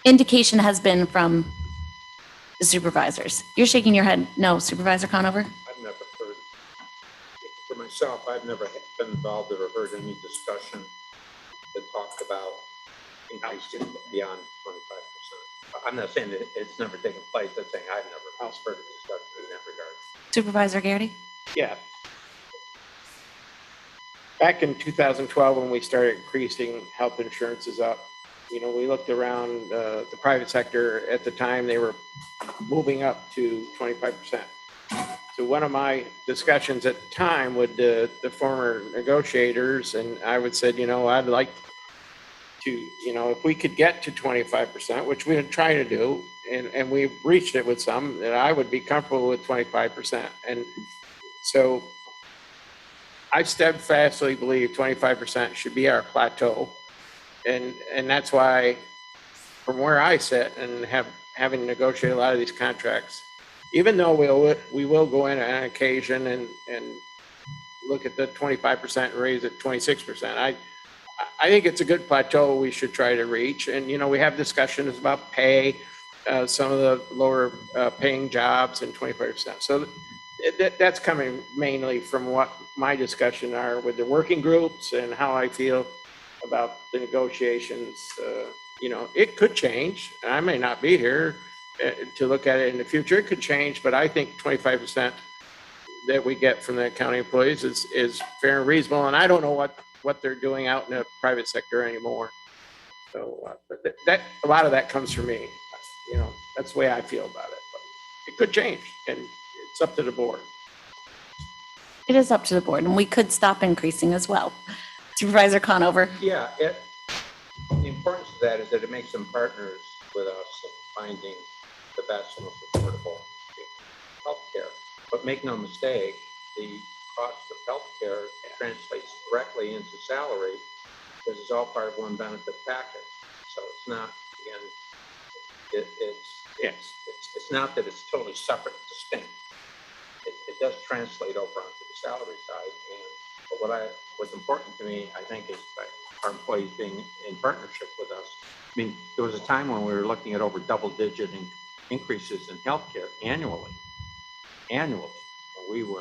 indication has been from the supervisors. You're shaking your head. No, Supervisor Conover? I've never heard, for myself, I've never been involved or heard any discussion that talked about increasing beyond 25%. I'm not saying that it's never taken place, I'm saying I've never heard a discussion in that regard. Supervisor Garrity? Yeah. Back in 2012, when we started increasing health insurances up, you know, we looked around the private sector at the time, they were moving up to 25%. So one of my discussions at the time with the former negotiators, and I would said, you know, I'd like to, you know, if we could get to 25%, which we were trying to do, and we reached it with some, that I would be comfortable with 25%. And so I steadfastly believe 25% should be our plateau. And that's why, from where I sit and having negotiated a lot of these contracts, even though we will go in on occasion and look at the 25% and raise it 26%, I think it's a good plateau we should try to reach. And, you know, we have discussions about pay, some of the lower paying jobs and 25%. So that's coming mainly from what my discussion are with the working groups and how I feel about the negotiations. You know, it could change. I may not be here to look at it in the future. It could change, but I think 25% that we get from the county employees is fair and reasonable. And I don't know what they're doing out in the private sector anymore. So, but that a lot of that comes from me. You know, that's the way I feel about it. But it could change, and it's up to the board. It is up to the board, and we could stop increasing as well. Supervisor Conover. Yeah, the importance of that is that it makes them partners with us in finding the best and most affordable healthcare. But make no mistake, the cost of healthcare translates directly into salary because it's all part of one benefit package. So it's not, again, it's not that it's totally separate and distinct. It does translate over onto the salary side. But what's important to me, I think, is our employees being in partnership with us. I mean, there was a time when we were looking at over double-digit increases in healthcare annually. And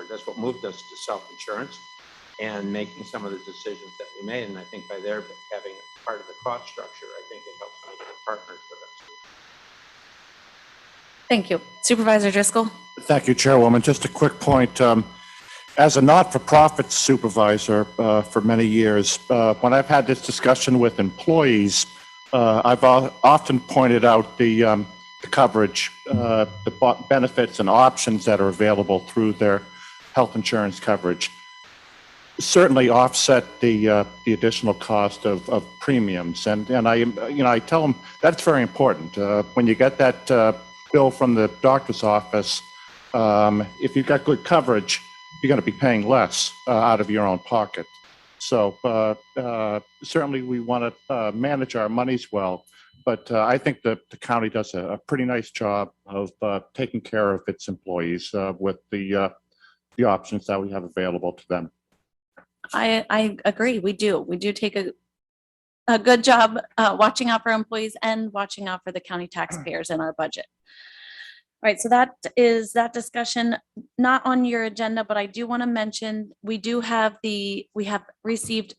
that's what moved us to self-insurance and making some of the decisions that we made. And I think by their having part of the cost structure, I think it helps make them partners with us. Thank you. Supervisor Driscoll. Thank you, Chairwoman. Just a quick point. As a not-for-profit supervisor for many years, when I've had this discussion with employees, I've often pointed out the coverage, the benefits and options that are available through their health insurance coverage. Certainly offset the additional cost of premiums, and I tell them that's very important. When you get that bill from the doctor's office, if you've got good coverage, you're going to be paying less out of your own pocket. So certainly we want to manage our monies well, but I think that the county does a pretty nice job of taking care of its employees with the options that we have available to them. I agree. We do take a good job watching out for employees and watching out for the county taxpayers in our budget. All right, so that is that discussion, not on your agenda, but I do want to mention, we have received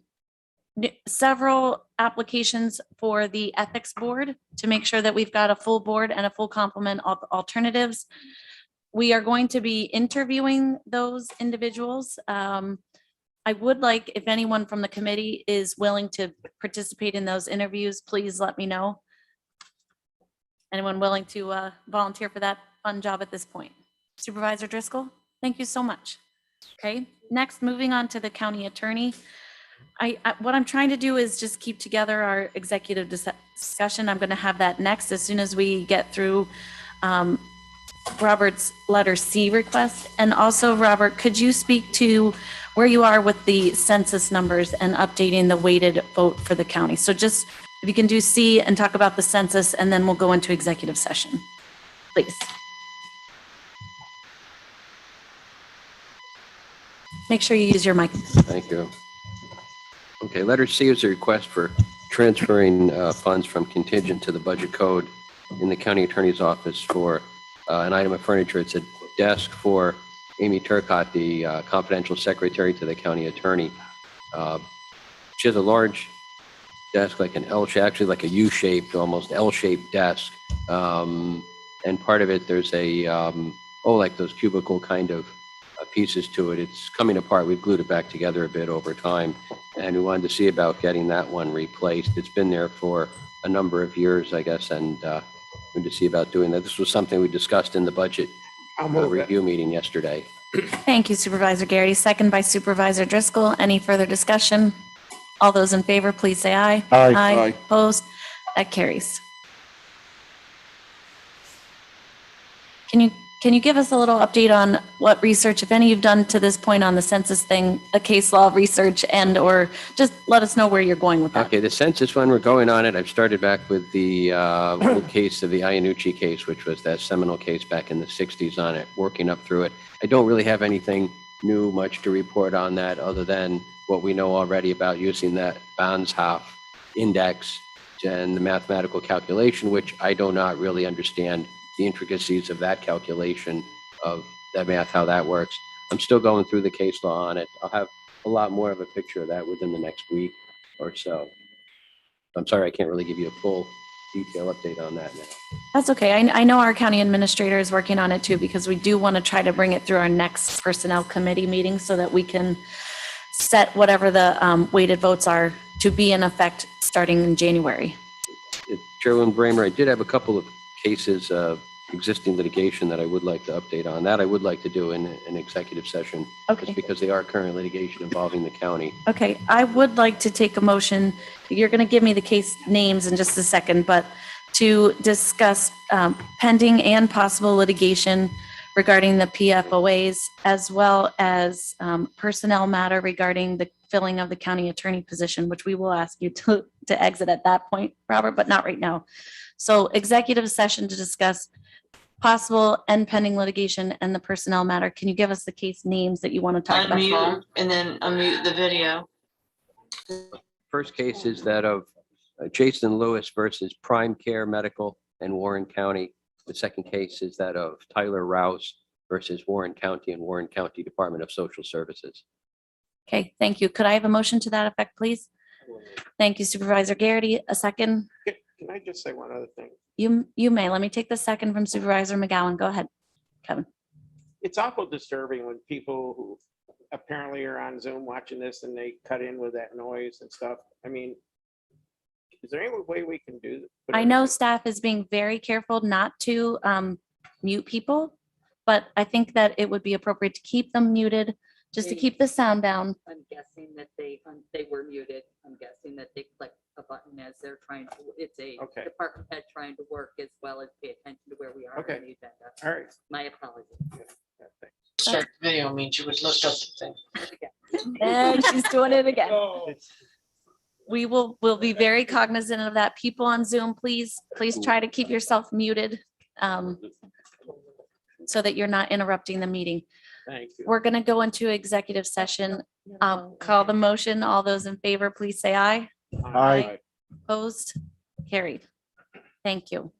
several applications for the ethics board to make sure that we've got a full board and a full complement of alternatives. We are going to be interviewing those individuals. I would like, if anyone from the committee is willing to participate in those interviews, please let me know. Anyone willing to volunteer for that fun job at this point? Supervisor Driscoll, thank you so much. Okay, next, moving on to the county attorney. What I'm trying to do is just keep together our executive discussion. I'm going to have that next as soon as we get through Robert's letter C request. And also, Robert, could you speak to where you are with the census numbers and updating the weighted vote for the county? So just if you can do C and talk about the census, and then we'll go into executive session, please. Make sure you use your mic. Thank you. Okay, letter C is a request for transferring funds from contingent to the budget code in the county attorney's office for an item of furniture. It's a desk for Amy Turcott, the confidential secretary to the county attorney. She has a large desk, like an L shape, actually like a U-shaped, almost L-shaped desk. And part of it, there's a, like those cubicle kind of pieces to it. It's coming apart. We've glued it back together a bit over time. And we wanted to see about getting that one replaced. It's been there for a number of years, I guess, and we need to see about doing that. This was something we discussed in the budget review meeting yesterday. Thank you, Supervisor Garrity. Second by Supervisor Driscoll. Any further discussion? All those in favor, please say aye. Aye. Aye. Opposed? That carries. Can you give us a little update on what research, if any, you've done to this point on the census thing, a case law research, and or just let us know where you're going with that? Okay, the census one, we're going on it. I've started back with the old case of the Iannucci case, which was that seminal case back in the 60s on it, working up through it. I don't really have anything new much to report on that other than what we know already about using that Bonshoff index and the mathematical calculation, which I do not really understand the intricacies of that calculation of that math, how that works. I'm still going through the case law on it. I'll have a lot more of a picture of that within the next week or so. I'm sorry, I can't really give you a full detail update on that now. That's okay. I know our county administrator is working on it too, because we do want to try to bring it through our next personnel committee meeting so that we can set whatever the weighted votes are to be in effect starting in January. Chairwoman Bramer, I did have a couple of cases of existing litigation that I would like to update on. That I would like to do in an executive session. Okay. Just because they are current litigation involving the county. Okay, I would like to take a motion. You're going to give me the case names in just a second, but to discuss pending and possible litigation regarding the PFOAs, as well as personnel matter regarding the filling of the county attorney position, which we will ask you to exit at that point, Robert, but not right now. So executive session to discuss possible and pending litigation and the personnel matter. Can you give us the case names that you want to talk about? Unmute and then unmute the video. First case is that of Jason Lewis versus Prime Care Medical in Warren County. The second case is that of Tyler Rouse versus Warren County and Warren County Department of Social Services. Okay, thank you. Could I have a motion to that effect, please? Thank you, Supervisor Garrity. A second? Can I just say one other thing? You may. Let me take the second from Supervisor McGowan. Go ahead, Kevin. It's awful disturbing when people who apparently are on Zoom watching this and they cut in with that noise and stuff. I mean, is there any way we can do that? I know staff is being very careful not to mute people, but I think that it would be appropriate to keep them muted, just to keep the sound down. I'm guessing that they were muted. I'm guessing that they clicked a button as they're trying to, it's a department head trying to work as well as pay attention to where we are on the agenda. All right. My apologies. Start the video means you would look up the thing. And she's doing it again. We'll be very cognizant of that. People on Zoom, please try to keep yourself muted so that you're not interrupting the meeting. Thank you. We're going to go into executive session. Call the motion. All those in favor, please say aye. Aye. Opposed? Carried. Thank you.